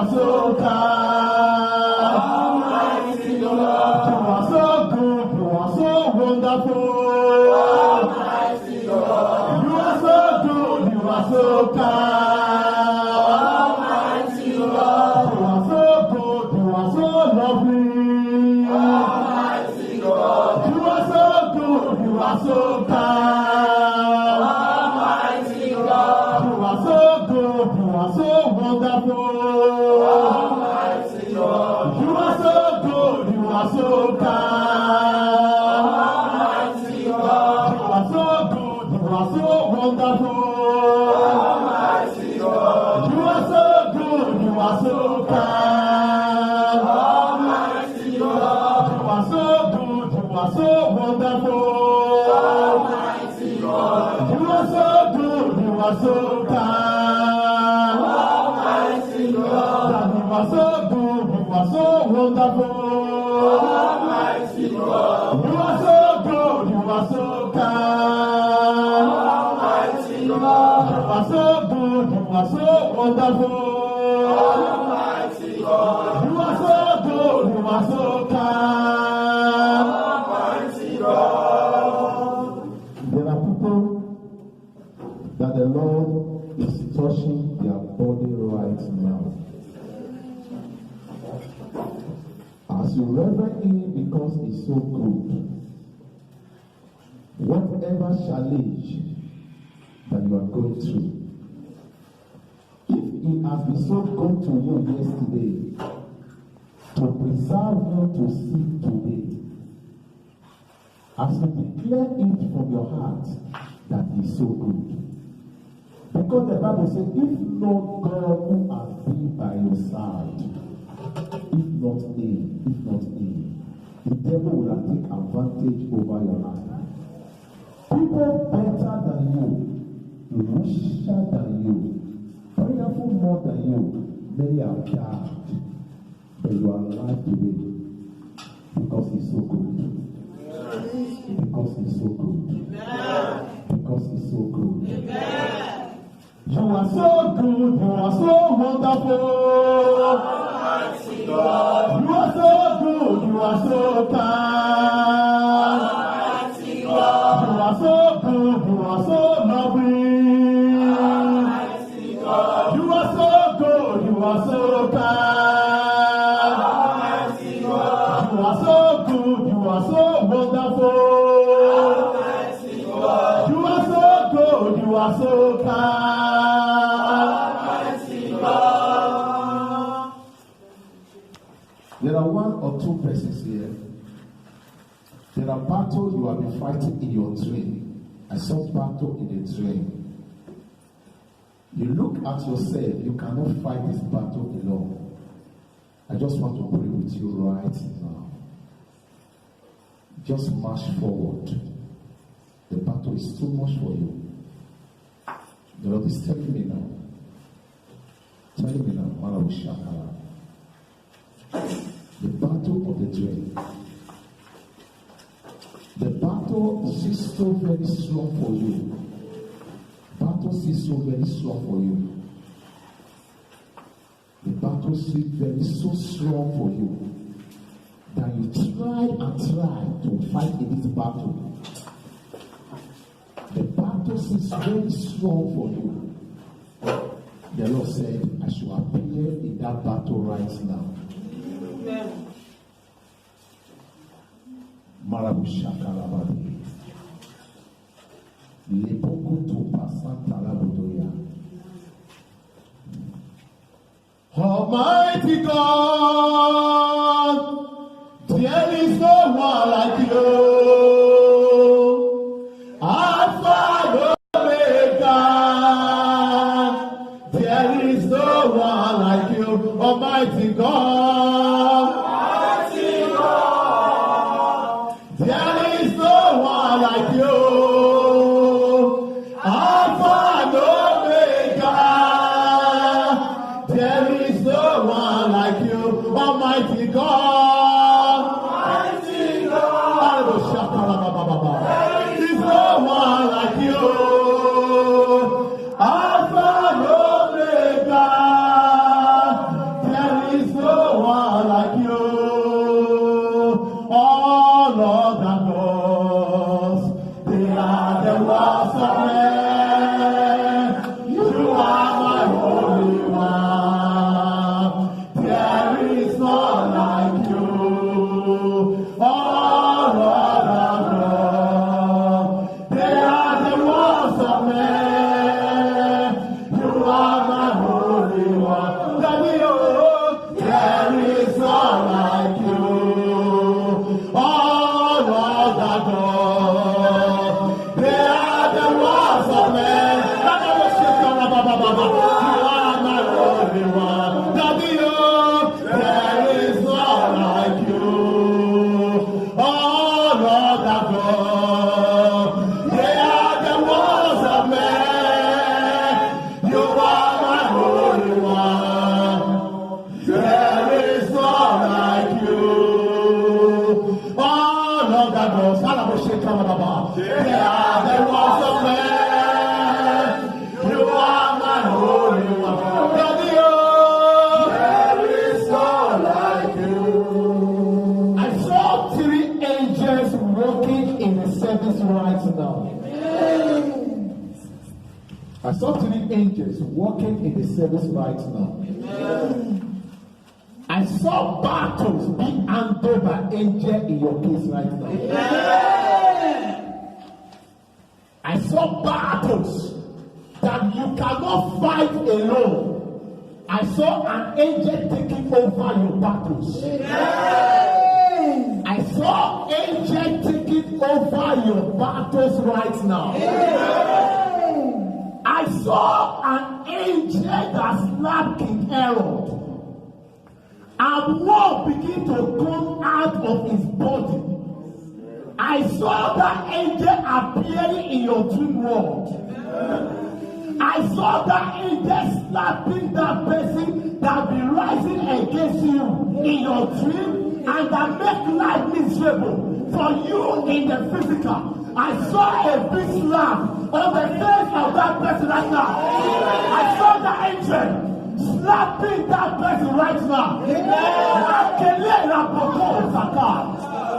are so kind. Almighty God. You are so good, you are so wonderful. Almighty God. You are so good, you are so kind. Almighty God. You are so good, you are so lovely. Almighty God. You are so good, you are so kind. Almighty God. You are so good, you are so wonderful. Almighty God. You are so good, you are so kind. Almighty God. You are so good, you are so wonderful. Almighty God. You are so good, you are so kind. Almighty God. You are so good, you are so wonderful. Almighty God. You are so good, you are so kind. Almighty God. That you are so good, you are so wonderful. Almighty God. You are so good, you are so kind. Almighty God. You are so good, you are so wonderful. Almighty God. You are so good, you are so kind. Almighty God. There are people that the Lord is touching their body right now. As you reverence Him because He's so good, whatever challenge that you are going through, if He has been so good to you yesterday, to preserve you to see today, as you declare it from your heart that He's so good. Because the Bible says, if not God who has been by your side, if not He, the devil will have taken advantage over your life. People better than you, richer than you, prayerful more than you, many have died, but you are alive today because He's so good. Because He's so good. Because He's so good. You are so good, you are so wonderful. Almighty God. You are so good, you are so kind. Almighty God. You are so good, you are so lovely. Almighty God. You are so good, you are so kind. Almighty God. You are so good, you are so wonderful. Almighty God. You are so good, you are so kind. There are one or two persons here. There are battles you have been fighting in your dream. I saw battle in the dream. You look at yourself, you cannot fight this battle alone. I just want to pray with you right now. Just march forward. The battle is too much for you. The Lord is telling me now. Telling me now, Marabushakala. The battle of the dream. The battle seems so very strong for you. Battle seems so very strong for you. The battle seems very so strong for you that you try and try to fight in this battle. The battle seems very strong for you. The Lord said, I should appear in that battle right now. Marabushakalababi. Leboko to Pasantalabudoya. Almighty God, there is no one like you. Alpha Omega, there is no one like you. Almighty God. There is no one like you. Alpha and Omega. There is no one like you. Almighty God. Almighty God. There is no one like you. Alpha and Omega. I saw 3 angels walking in the service right now. Amen. I saw battles being handled by angels in your case right now. Amen. I saw battles that you cannot fight alone. I saw an angel taking over your battles. Amen. I saw angel taking over your battles right now. Amen. I saw an angel that slapped King Herod. And war began to come out of his body. I saw that angel appearing in your dream world. I saw that angel slapping that person that be rising against you in your dream and that make life miserable for you in the physical. I saw a big slap on the face of that person right now. I saw the angel slapping that person right now.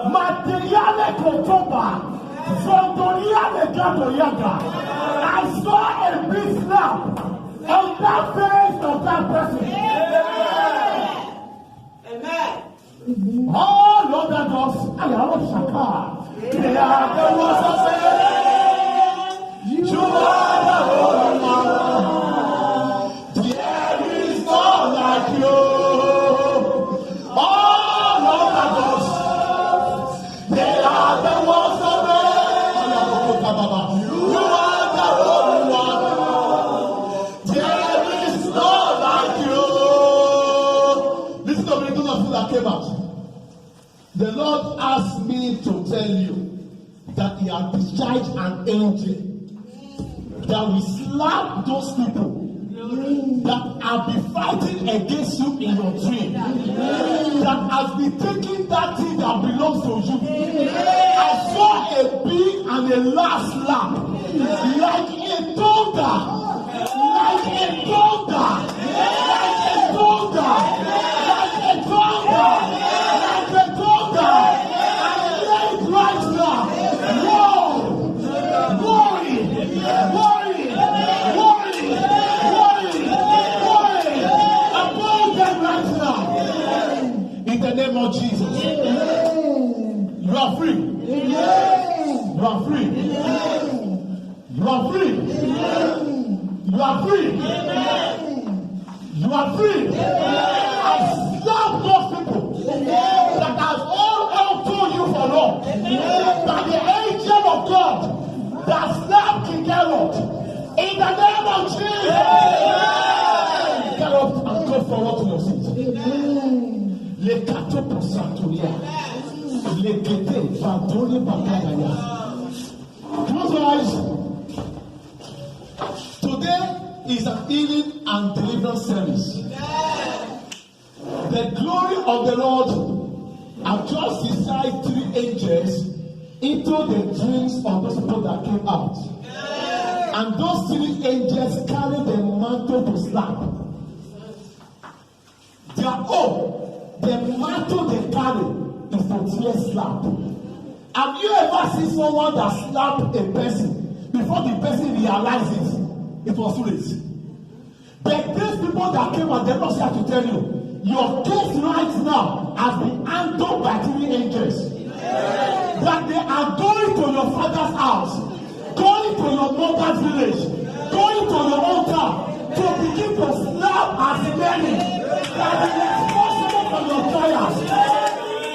Materiale kotoba, sondoriale gatoyaga. I saw a big slap on that face of that person. Amen. Oh Lord God, I am Shaka. They are the ones that say, you are the Holy One. There is none like you. Oh Lord God, they are the ones that say, you are the Holy One. There is none like you. Listen to me, those of you that came out. The Lord asked me to tell you that He has discharged an angel that will slap those people that have been fighting against you in your dream, that has been taking that thing that belongs to you. I saw a big and a loud slap, like a thunder, like a thunder, like a thunder, like a thunder, like a thunder. I lay it right now. Whoa! Worry! Worry! Worry! Worry! Worry! Above them right now. In the name of Jesus. You are free. You are free. You are free. You are free. You are free. I slap those people that has all held to you for long. By the angel of God that slapped King Herod. In the name of Jesus. Get up and go forward to your seat. Le kato posatoria. Le kete fantoni bakagaya. Close your eyes. Today is an healing and deliverance service. The glory of the Lord have just decided 3 angels into the dreams of those people that came out. And those 3 angels carry the mantle to slap. Their own, the mantle they carry is to tear slap. Have you ever seen someone that slapped a person before the person realizes it was too late? But these people that came out, they're not here to tell you. Your case right now has been handled by 3 angels. That they are going to your father's house, going to your mother's village, going to your altar to begin to slap as many that is responsible for your trials.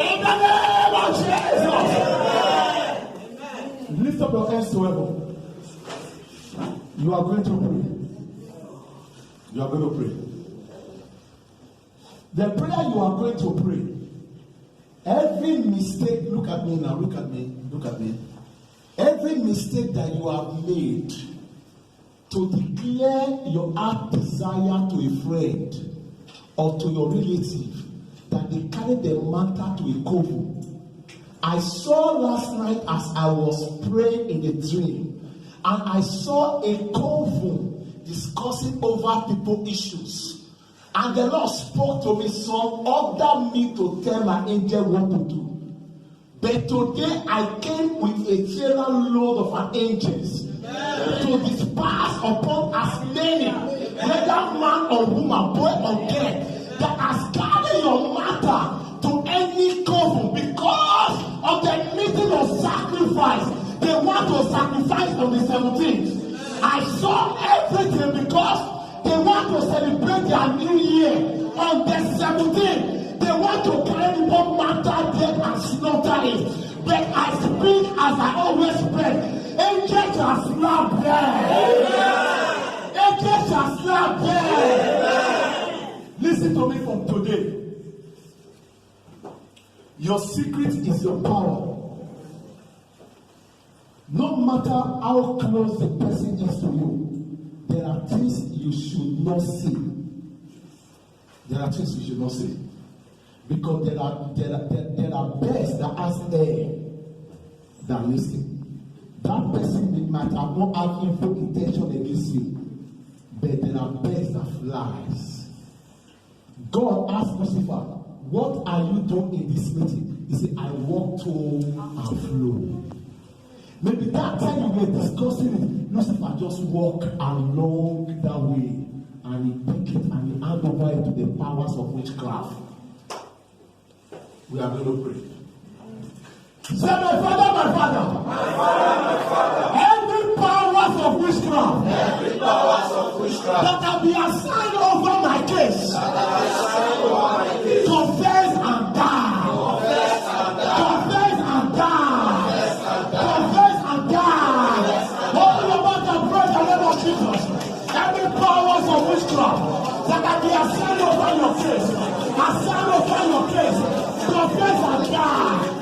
In the name of Jesus. Lift up your hands to heaven. You are going to pray. You are going to pray. The prayer you are going to pray, every mistake, look at me now, look at me. Every mistake that you have made to declare your heart desire to a friend or to your relative, that they carry the matter to a coven. I saw last night as I was praying in a dream, and I saw a coven discussing over people issues. And the Lord spoke to me, son, order me to tell my angel what to do. But today I came with a trailer load of angels to disperse upon as many, whether man or woman, boy or girl, that has carried your matter to any coven because of the meeting of sacrifice. They want to sacrifice on the 17th. I saw everything because they want to celebrate their new year on the 17th. They want to carry one matter dead and slaughter it. But I speak as I always speak. Angels are slapped there. Angels are slapped there. Listen to me from today. Your secret is your power. No matter how close the person is to you, there are things you should not see. There are things you should not see. Because there are birds that has air than listen. That person might have not have evil intention against you, but there are birds that flies. God asked Lucifer, what are you doing in this meeting? He said, I walk to and flow. Maybe that time you were discussing it, Lucifer just walk along that way and he pick it and he hand over it to the powers of witchcraft. We are going to pray. Say, my father, my father. My father, my father. Every powers of witchcraft. Every powers of witchcraft. That have been assigned over my case. That have been assigned over my case. Confess and die. Confess and die. Confess and die. Confess and die. Hold your mouth and pray the name of Jesus. Every powers of witchcraft that have been assigned over your case. Assigned over your case. Confess and die.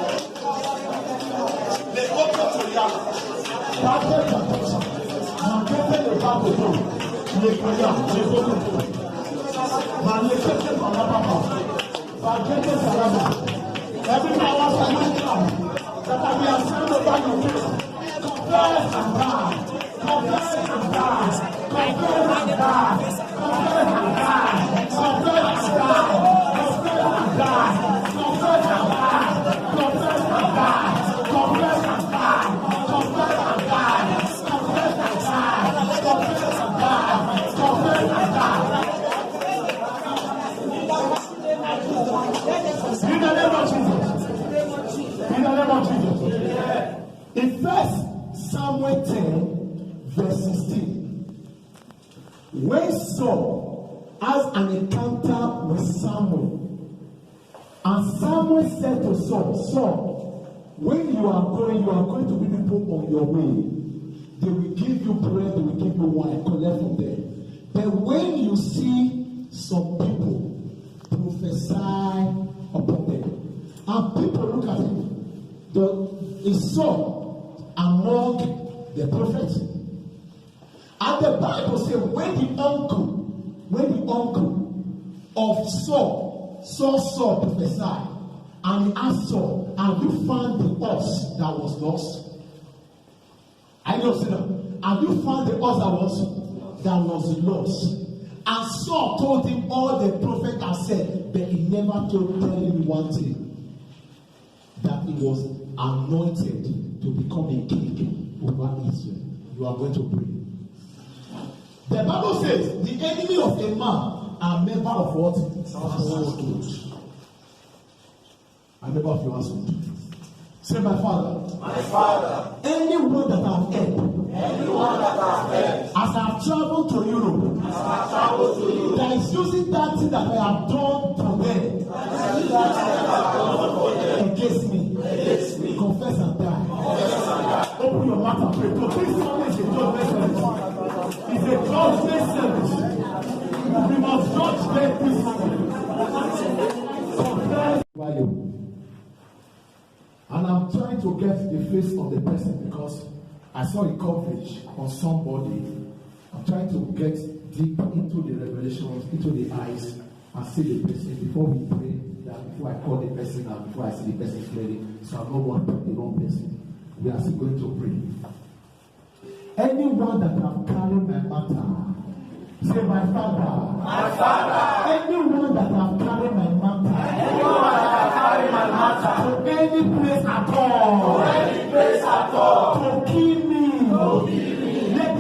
Every power of witchcraft that have been assigned over your case, confess and die. Confess and die. Confess and die. Confess and die. Confess and die. Confess and die. Confess and die. Confess and die. Confess and die. Confess and die. Confess and die. Confess and die. Confess and die. In the name of Jesus. In the name of Jesus. In 1 Samuel 10, verse 16. When Saul has an encounter with Samuel, and Samuel said to Saul, Saul, when you are going to be people on your way. They will give you bread, they will give you wine, collect from them. But when you see some people, prophesy upon them. And people look at him. He saw among the prophets. And the Bible says when the uncle of Saul saw Saul prophesy, and he asked Saul, have you found the horse that was lost? I know, have you found the horse that was lost? And Saul told him all the prophet had said, but he never told him one thing, that he was anointed to become a king over Israel. You are going to pray. The Bible says the enemy of a man are member of what? Household. A member of your household. Say, my father. My father. Anyone that I've heard. As I've traveled to Europe. That is using that thing that I have done to them. Against me. Confess and die. Open your mouth and pray. So this one is a judgment service. It's a judgment service. We must judge them this morning. Confess. And I'm trying to get the face of the person because I saw a coverage on somebody. I'm trying to get deep into the revelations, into the eyes, and see the person before we pray. That before I call the person and before I see the person clearly, so I'm not going to pick the wrong person. We are still going to pray. Anyone that have carried my matter, say, my father. My father. Anyone that have carried my matter. Anyone that have carried my matter. To any place at all. To any place at all. To kill me. To kill me. Let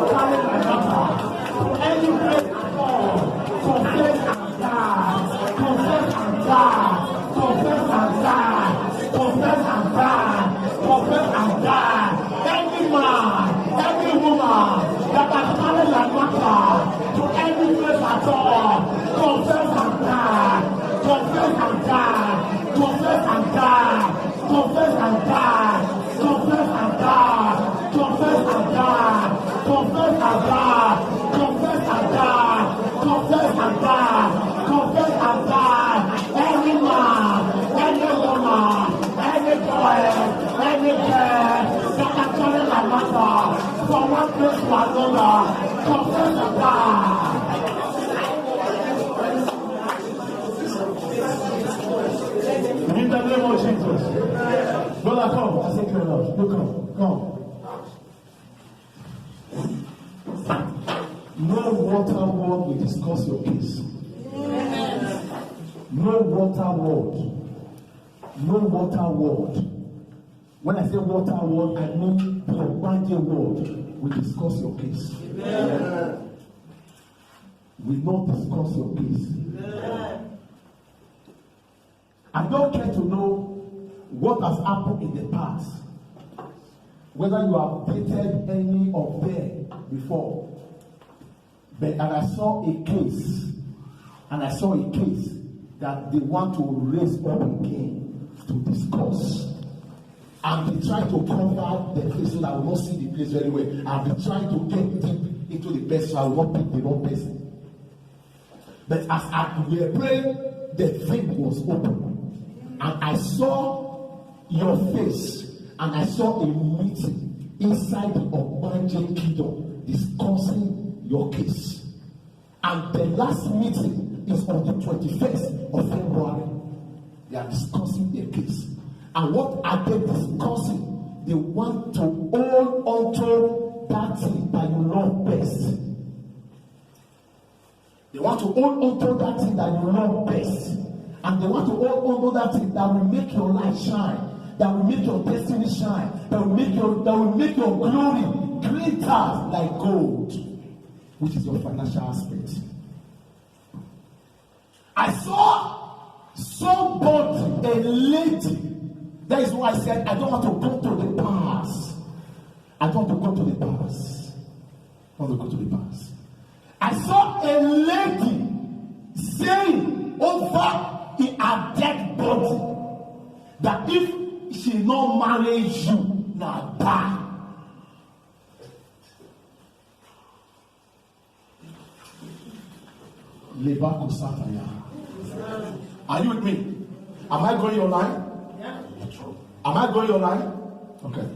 carry my matter to any place at all. Confess and die. Confess and die. Confess and die. Confess and die. Confess and die. Any man, any woman that has carried my matter to any place at all. Confess and die. Confess and die. Confess and die. Confess and die. Confess and die. Confess and die. Confess and die. Confess and die. Confess and die. Confess and die. Any man, any woman, any boy, any girl that can carry my matter from one place to another. Confess and die. In the name of Jesus. Brother, come. I say, come. You come. No water word will discuss your case. No water word. No water word. When I say water word, I mean the Ogbanje word will discuss your case. Will not discuss your case. I don't care to know what has happened in the past, whether you have dated any of them before. And I saw a case that they want to raise up again to discuss. And they try to cover the face so that I will not see the place very well. And they try to get deep into the person so I will not pick the wrong person. But as we were praying, the thing was open. And I saw your face, and I saw a meeting inside the Ogbanje Kingdom discussing your case. And the last meeting is on the 21st of February. They are discussing their case. And what are they discussing? They want to hold on to that thing that you love best. They want to hold on to that thing that you love best. And they want to hold on to that thing that will make your life shine, that will make your destiny shine, that will make your glory glitter like gold, which is your financial aspect. I saw somebody, a lady. That is why I said I don't want to go to the past. I don't want to go to the past. I want to go to the past. I saw a lady saying over in her dead body that if she not marry you, now die. Are you with me? Am I going your line? Yeah. Am I going your line? Okay.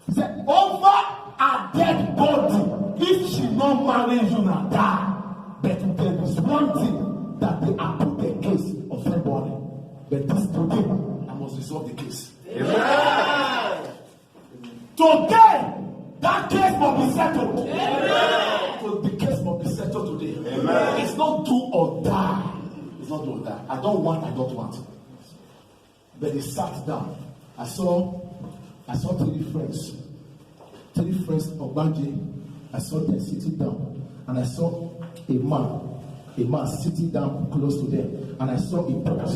He said, over a dead body, if she not marry you, now die. But there is one thing that they are put the case of February. But this today, I must resolve the case. Amen. Today, that case must be settled. Amen. So the case must be settled today. Amen. It's not do or die. It's not do or die. I don't want. But they sat down. I saw 3 friends. 3 friends of Ogbanje. I saw them sitting down. And I saw a man sitting down close to them. And I saw a pot.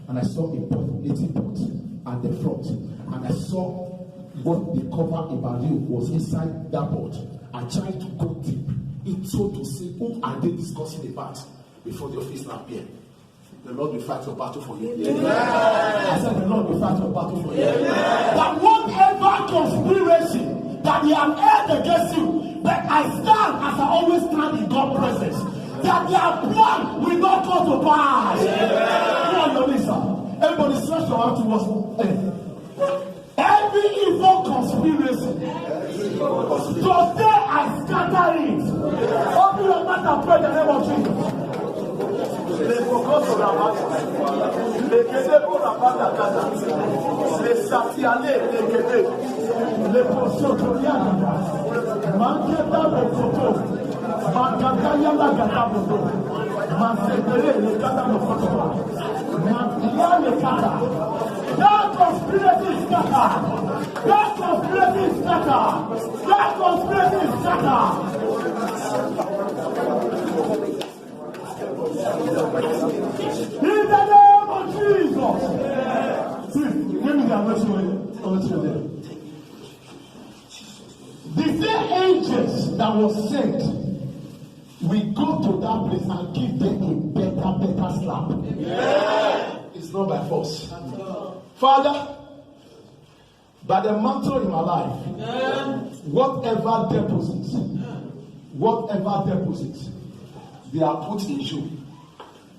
And I saw a pot, 80 pot at the front. And I saw what the cover about you was inside that pot. I tried to go deep into to see who are they discussing about before the office now appear. The Lord will fight your battle for you. Amen. I said the Lord will fight your battle for you. Amen. That whatever conspiracy that they have held against you, but I stand as I always stand in God's presence, that their plan will not come to pass. Everybody stretch your hand towards me. Every evil conspiracy, today I scatter it. Open your mouth and pray in the name of Jesus. Les focos sur la masse, les guédés pour la patate, les satianés, les guédés, les posotorianes, manqueta de photo, mancataya la gata photo, mancetele le gata de photo, mantia le gata. That conspiracy is scattered. That conspiracy conspiracy is scattered. That conspiracy is scattered. In the name of Jesus. See, give me the anointing. The same angels that was sent, we go to that place and give them a better slap. It's not by force. Father, by the mantle in my life, whatever deposits they are put in you,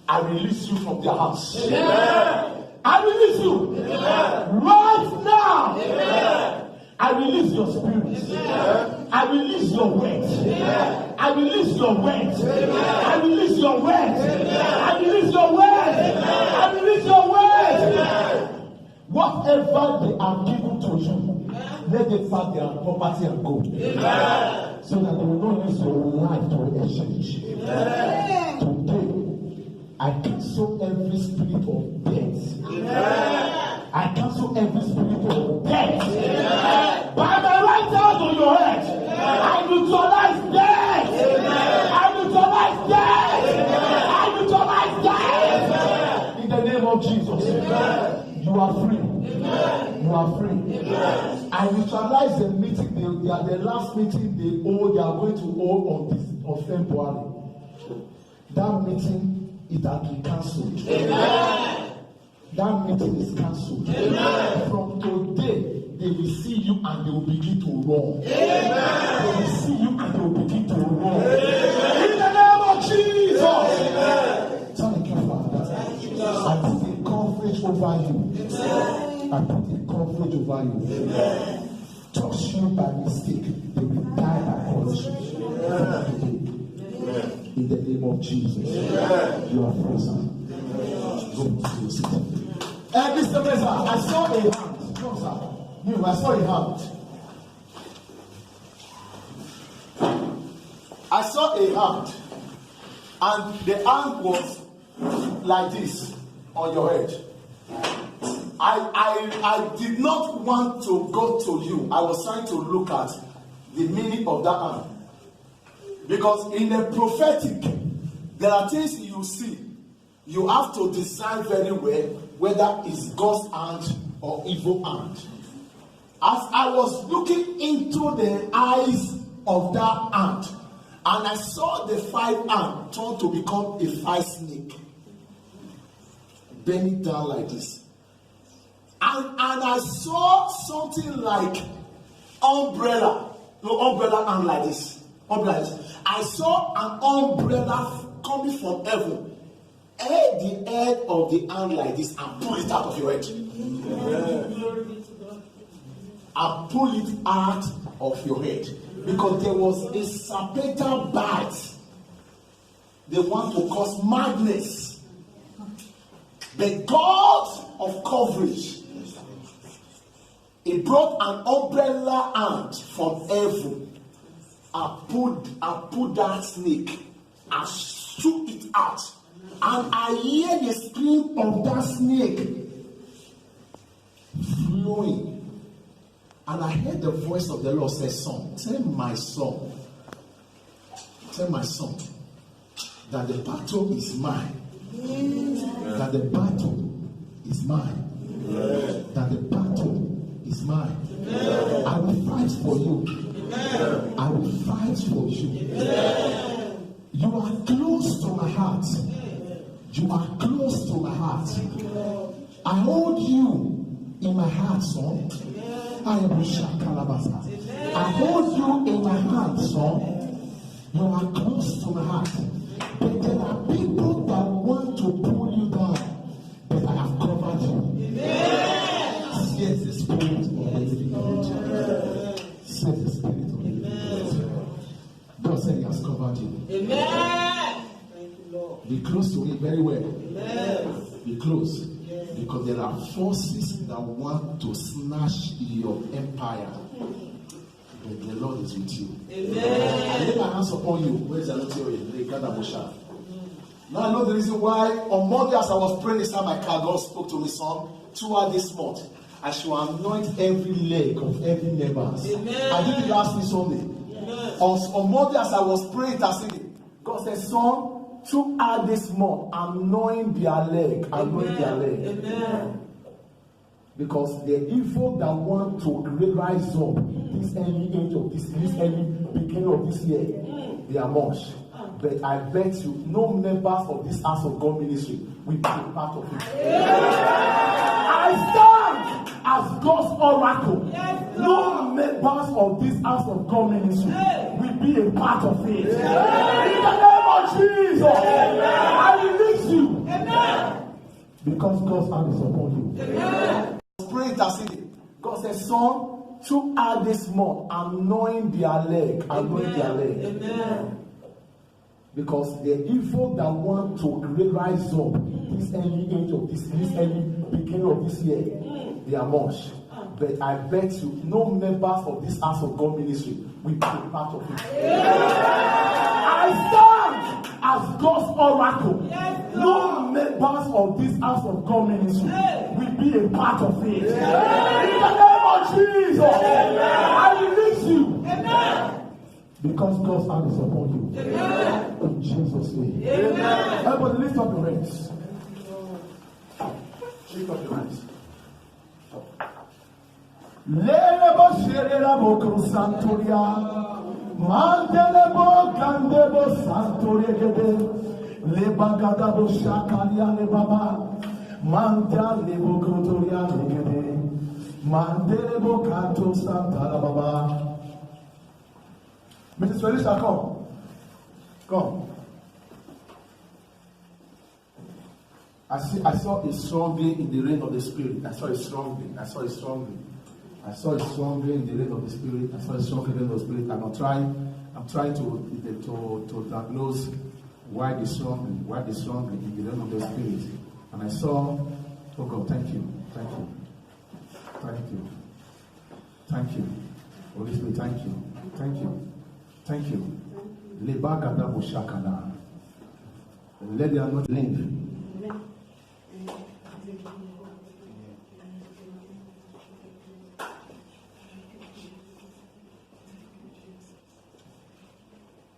I release you from their house. I release you right now. I release your spirit. I release your words. I release your words. I release your words. I release your words. I release your words. Whatever they are given to you, let them pack their property and go. So that they will not use your life to exchange. Today, I cancel every spirit of death. I cancel every spirit of death. By my right hand on your head, I neutralize death. I neutralize death. I neutralize death. In the name of Jesus, you are free. You are free. I neutralize the meeting. The last meeting they are going to hold on this of February. That meeting, it has been cancelled. That meeting is cancelled. From today, they will see you and they will begin to run. They will see you and they will begin to run. In the name of Jesus. Thank you, Father. I put a coverage over you. I put a coverage over you. Touch you by mistake, they will die by punishment. In the name of Jesus, you are frozen. Go to your seat. Mr. Mesa, I saw a hand. No, sir. I saw a hand. I saw a hand, and the hand was like this on your head. I did not want to go to you. I was trying to look at the meaning of that hand. Because in the prophetic, there are things you see. You have to decide very well whether it's God's hand or evil hand. As I was looking into the eyes of that hand, and I saw the 5 hand turn to become a 5 snake, bending down like this. And I saw something like umbrella hand like this. I saw an umbrella coming from heaven. Head the head of the hand like this and pull it out of your head. And pull it out of your head. Because there was a serpentine bite. They want to cause madness. The God of coverage, he brought an umbrella hand from heaven and put that snake and shoot it out. And I hear the scream of that snake flowing. And I heard the voice of the Lord say, son, tell my son, that the battle is mine. That the battle is mine. That the battle is mine. I will fight for you. I will fight for you. You are close to my heart. You are close to my heart. I hold you in my heart, son. I hold you in my heart, son. You are close to my heart. But there are people that want to pull you down. But I have covered you. Says the Spirit of the living God. Says the Spirit of the living God. God said he has covered you. Amen. Thank you, Lord. Be close to it very well. Amen. Be close. Because there are forces that want to snatch your empire. But the Lord is with you. Amen. I lay my hands upon you. Where is the Lord? Now I know the reason why. On Monday, as I was praying inside my car, God spoke to me, son, throughout this month. I should anoint every leg of every members. I did it last week Sunday. On Monday, as I was praying, interceding, God said, son, throughout this month, anoint their leg. Anoint their leg. Amen. Because the evil that want to rise up this early age of this early beginning of this year, they are much. But I bet you, no members of this House of God ministry will be a part of it. I stand as God's oracle. No members of this House of God ministry will be a part of it. In the name of Jesus, I release you. Because God's hand is upon you. Pray interceding. God says, son, throughout this month, anoint their leg. Anoint their leg. Amen. Because the evil that want to rise up this early age of this early beginning of this year, they are much. But I bet you, no members of this House of God ministry will be a part of it. I stand as God's oracle. No members of this House of God ministry will be a part of it. In the name of Jesus, I release you. Because God's hand is upon you. In Jesus' name. Everybody lift up your hands. Lift up your hands. Lelebo sherera bokro santoria. Mandelebo gandebo santoria gede. Lebagada bo shakalia lebaba. Mandalebo krotoria gede. Mandelebo kanto santara baba. Mrs. Felicia, come. Come. I saw it strongly in the reign of the Spirit. I saw it strongly in the reign of the Spirit. And I'm trying to diagnose why the strongly in the reign of the Spirit. And I saw, oh God, thank you. Holy Spirit, thank you. Lebagada bushakana. Let them not live.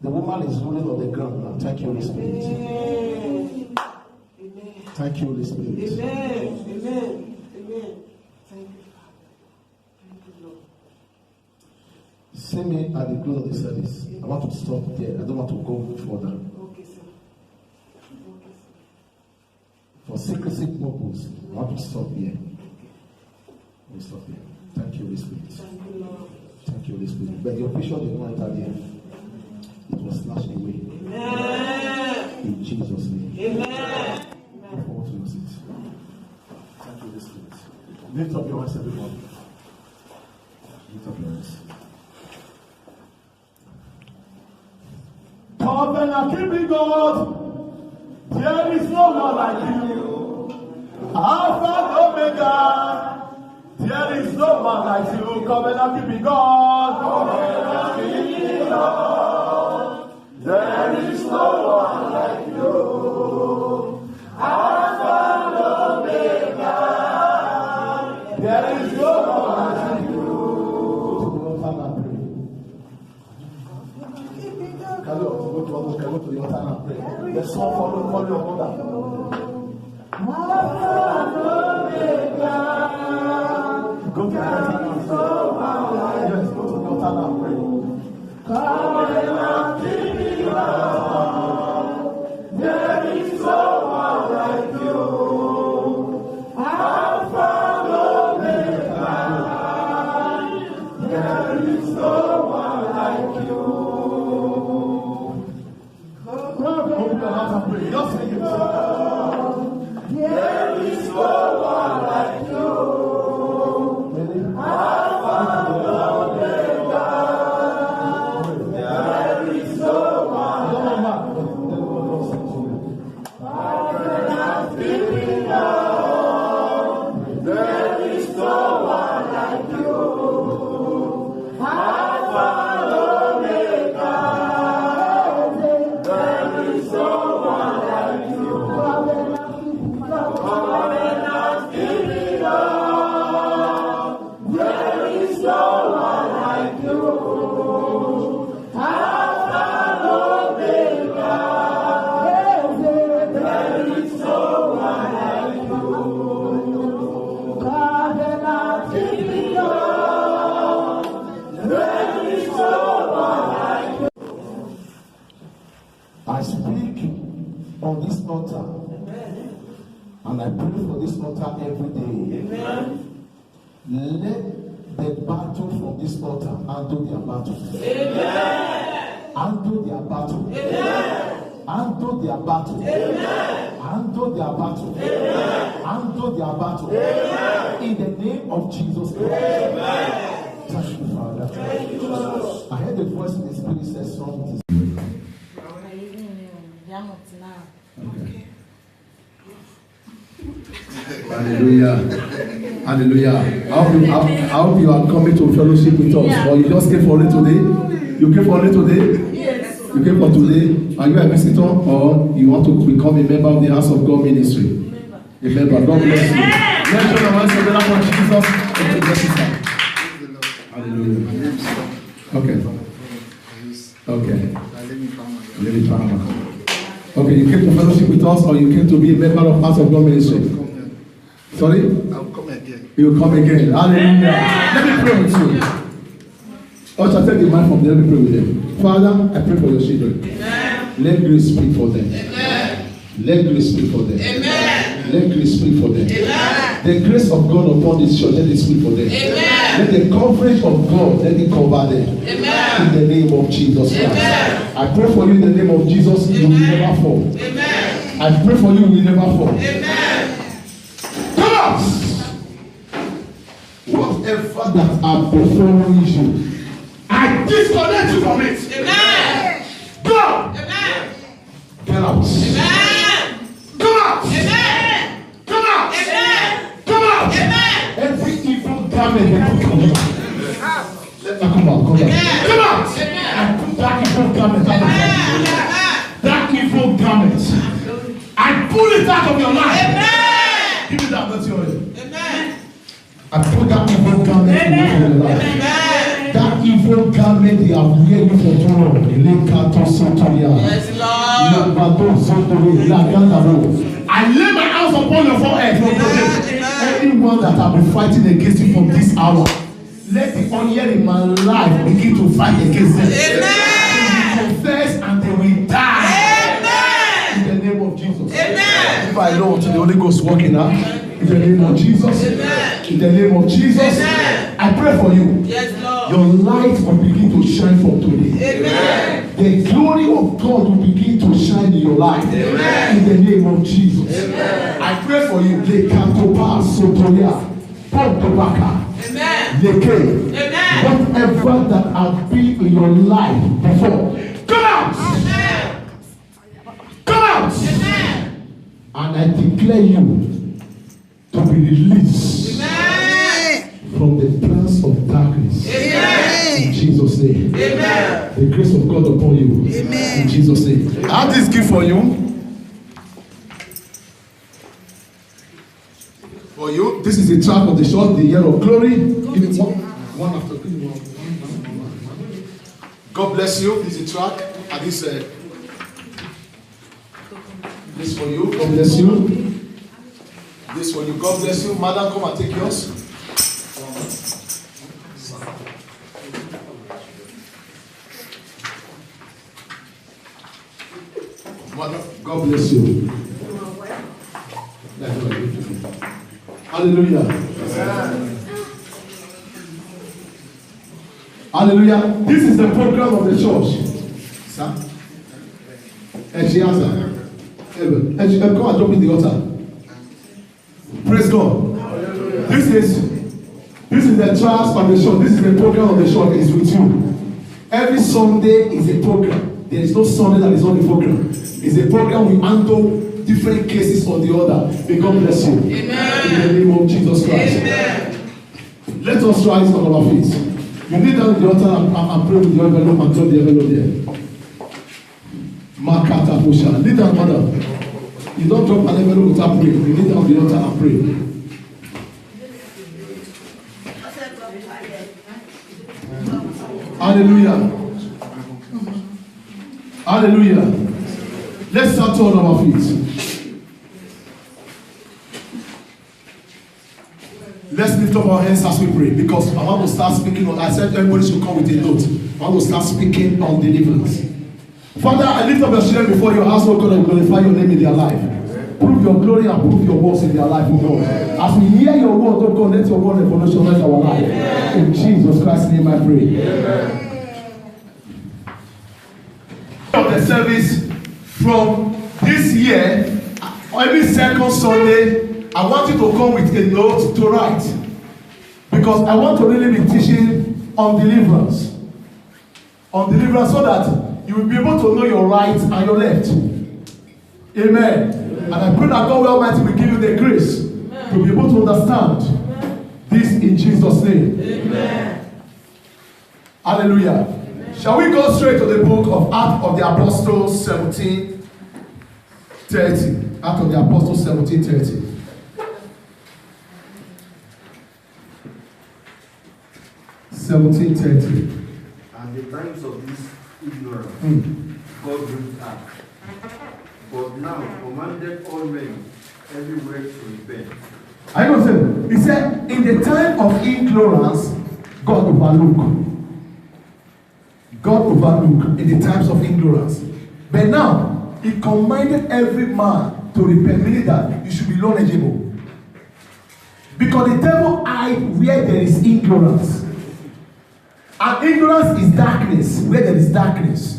The woman is rolling on the ground now. Thank you, Holy Spirit. Thank you, Holy Spirit. Amen. Thank you, Lord. See me at the close of the service. I want to stop there. I don't want to go further. Okay, sir. For secrecy purpose, I want to stop here. We stop here. Thank you, Holy Spirit. Thank you, Lord. Thank you, Holy Spirit. But your picture did not enter there. It was snatched away. Amen. In Jesus' name. Amen. Go forward to your seat. Thank you, Holy Spirit. Lift up your hands, everyone. Lift up your hands. Covenant keeping God, there is no one like you. Alpha and Omega, there is no one like you. Covenant keeping God, there is no one like you. Alpha and Omega, there is no one like you. Go to the altar and pray. The song follow your mother. Go to the altar and pray. Yes, go to the altar and pray. There is no one like you. Alpha and Omega. There is no one like you. Just sing it. There is no one like you. Alpha and Omega. There is no one like you. There is no one like you. Alpha and Omega. There is no one like you. on this altar. And I pray for this altar every day. Let the battle from this altar handle their battle. Handle their battle. Handle their battle. Handle their battle. Handle their battle. In the name of Jesus Christ. Thank you, Father. I heard the voice in the spirit says something. Okay. Hallelujah. Hallelujah. I hope you are coming to fellowship with us. Or you just came for only today? You came for only today? Yes. You came for today? Are you a visitor or you want to become a member of the House of God ministry? A member. God bless you. Let's show the voice of the Lord for Jesus. Okay, bless you, sir. Hallelujah. Okay. Okay. Let me try. Okay, you came to fellowship with us or you came to be a member of House of God ministry? Sorry? I'll come again. You will come again. Hallelujah. Let me pray with you. Usher, take the mic from there. Let me pray with them. Father, I pray for your children. Amen. Let grace speak for them. Amen. Let grace speak for them. Amen. Let grace speak for them. Amen. The grace of God upon this church, let it speak for them. Amen. Let the coverage of God, let it cover them. Amen. In the name of Jesus Christ. Amen. I pray for you in the name of Jesus, you will never fall. Amen. I pray for you, you will never fall. Amen. Come out! Whatever that are before you, I disconnect you from it. Amen. Go! Amen. Get out. Amen. Come out! Amen. Come out! Amen. Come out! Amen. Every evil garment they put on you. Let me come out. Come out. Come out! I put that evil garment out of you. That evil garment. I pull it out of your life. Amen. Give me that dirty oil. Amen. I put that evil garment away from your life. Amen. That evil garment they have wearing you for too long. Yes, Lord. I lay my hands upon your forehead. Anyone that have been fighting against you from this hour, let the onion in my life begin to fight against them. Amen. They will confess and they will die. Amen. In the name of Jesus. Amen. If I know to the Holy Ghost working out. In the name of Jesus. Amen. In the name of Jesus. Amen. I pray for you. Yes, Lord. Your light will begin to shine from today. Amen. The glory of God will begin to shine in your life. Amen. In the name of Jesus. Amen. I pray for you. Lekatopa sotoya. Pontobaka. Amen. Leke. Amen. Whatever that has been in your life before, come out. Amen. Come out. Amen. And I declare you to be released Amen. from the plans of darkness. Amen. In Jesus' name. Amen. The grace of God upon you. Amen. In Jesus' name. I have this gift for you. For you. This is the track of the short, The Year of Glory. Give me one after. Give me one. God bless you. This is the track. And this for you. God bless you. This for you. God bless you. Madam, come and take yours. God bless you. Hallelujah. Hallelujah. This is the program of the church. Sir? And she answered. And she come and drop in the altar. Praise God. This is the trials of the church. This is the program of the church. It's with you. Every Sunday is a program. There is no Sunday that is not a program. It's a program we handle different cases or the other. May God bless you. Amen. In the name of Jesus Christ. Amen. Let us rise on our feet. You need down the altar and pray with your envelope and drop the envelope there. Makata Pusha. Lead down, mother. You don't drop an envelope without praying. You need down the altar and pray. Hallelujah. Hallelujah. Let's start on our feet. Let's lift up our hands as we pray, because I want to start speaking on. I said everybody should come with a note. I want to start speaking on deliverance. Father, I lift up your children before your house, oh God, and glorify your name in their life. Prove your glory and prove your words in their life, oh God. As we hear your word, oh God, let your word revolutionize our life. In Jesus Christ's name I pray. Of the service from this year, every second Sunday, I want you to come with a note to write. Because I want to really be teaching on deliverance. On deliverance so that you will be able to know your right and your left. Amen. And I pray that God Almighty will give you the grace to be able to understand this in Jesus' name. Amen. Hallelujah. Amen. Shall we go straight to the book of Acts of the Apostles 17:30. Acts of the Apostles 17:30. And the times of this ignorance, God brings up. But now commanded all men everywhere to repent. I know, sir. He said, in the time of ignorance, God overlooked. God overlooked in the times of ignorance. But now, He commanded every man to repent, meaning that you should be knowledgeable. Because the devil hides where there is ignorance. And ignorance is darkness, where there is darkness.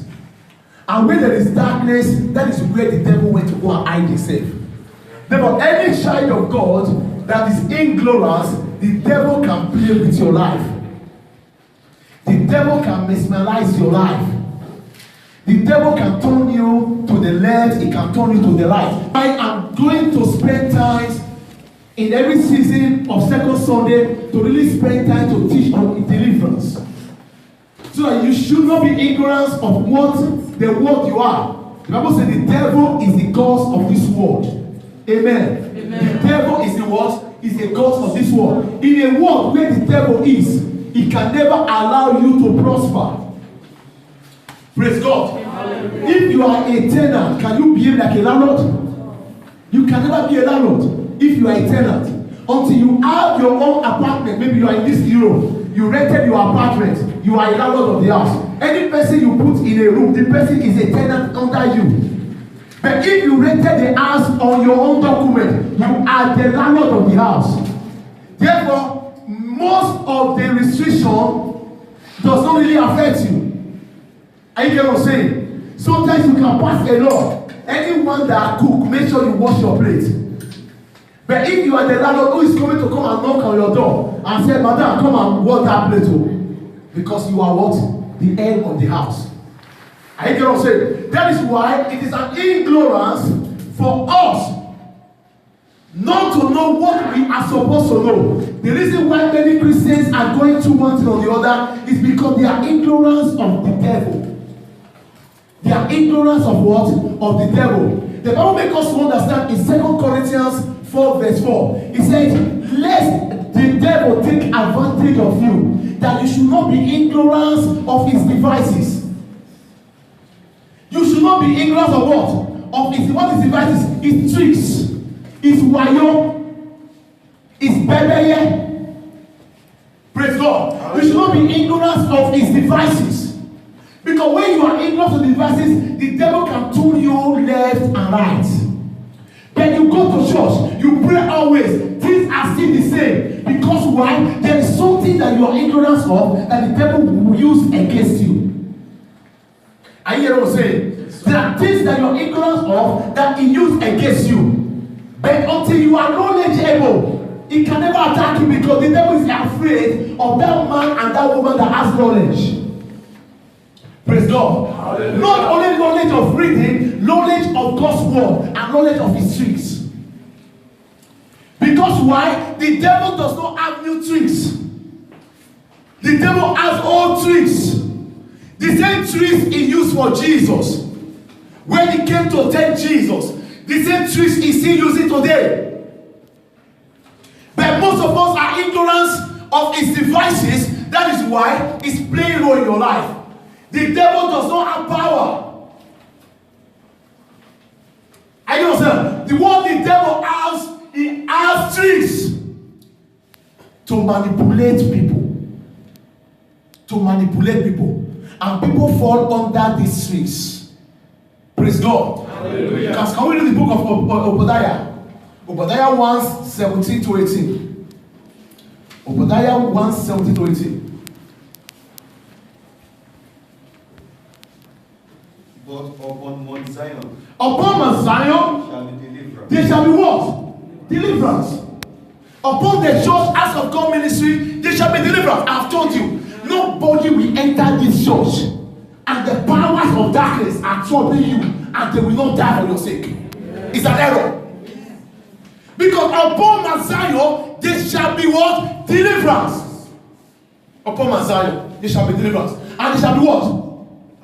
And where there is darkness, that is where the devil went to go and hide himself. Therefore, any child of God that is ignorant, the devil can play with your life. The devil can mesmerize your life. The devil can turn you to the left, he can turn you to the right. I am going to spend time in every season of second Sunday to really spend time to teach on deliverance. So that you should not be ignorant of what the world you are. The Bible says the devil is the cause of this world. Amen. Amen. The devil is the what? Is the cause of this world. In a world where the devil is, he can never allow you to prosper. Praise God. Hallelujah. If you are a tenant, can you behave like a landlord? You can never be a landlord if you are a tenant. Until you have your own apartment, maybe you are in this Europe. You rented your apartment, you are a landlord of the house. Any person you put in a room, the person is a tenant under you. But if you rented the house on your own document, you are the landlord of the house. Therefore, most of the restriction does not really affect you. Are you get what I'm saying? Sometimes you can pass a law. Anyone that cook, make sure you wash your plate. But if you are the landlord who is coming to come and knock on your door and say, Madam, come and wash that plate too. Because you are what? The head of the house. I get what I'm saying? That is why it is an ignorance for us not to know what we are supposed to know. The reason why many Christians are going through one thing or the other is because they are ignorance of the devil. They are ignorance of what? Of the devil. The Bible makes us understand in 2 Corinthians 4 verse 4. It says, lest the devil take advantage of you, that you should not be ignorant of his devices. You should not be ignorant of what? Of his devices, his tricks, his wayo, his bebeye. Praise God. You should not be ignorant of his devices. Because when you are ignorant of the devices, the devil can turn you left and right. Then you go to church, you pray always, things are still the same. Because why? There is something that you are ignorant of that the devil will use against you. Are you hearing what I'm saying? There are things that you are ignorant of that he used against you. But until you are knowledgeable, he can never attack you because the devil is afraid of that man and that woman that has knowledge. Praise God. Hallelujah. Not only knowledge of reading, knowledge of God's word and knowledge of his tricks. Because why? The devil does not have new tricks. The devil has old tricks. The same tricks he used for Jesus. When he came to tempt Jesus, the same tricks he still using today. But most of us are ignorant of his devices. That is why he's playing a role in your life. The devil does not have power. I know, sir. The what the devil has, he has tricks to manipulate people. To manipulate people. And people fall under these tricks. Praise God. Hallelujah. Can we read the book of Obadiah? Obadiah 1, 17 to 18. Obadiah 1, 17 to 18. But upon Mount Zion Upon Mount Zion, shall be deliverance. there shall be what? Deliverance. Upon the church as of God ministry, there shall be deliverance. I have told you, nobody will enter this church and the powers of darkness are troubling you and they will not die for your sake. It's an error. Because upon Mount Zion, there shall be what? Deliverance. Upon Mount Zion, there shall be deliverance. And there shall be what?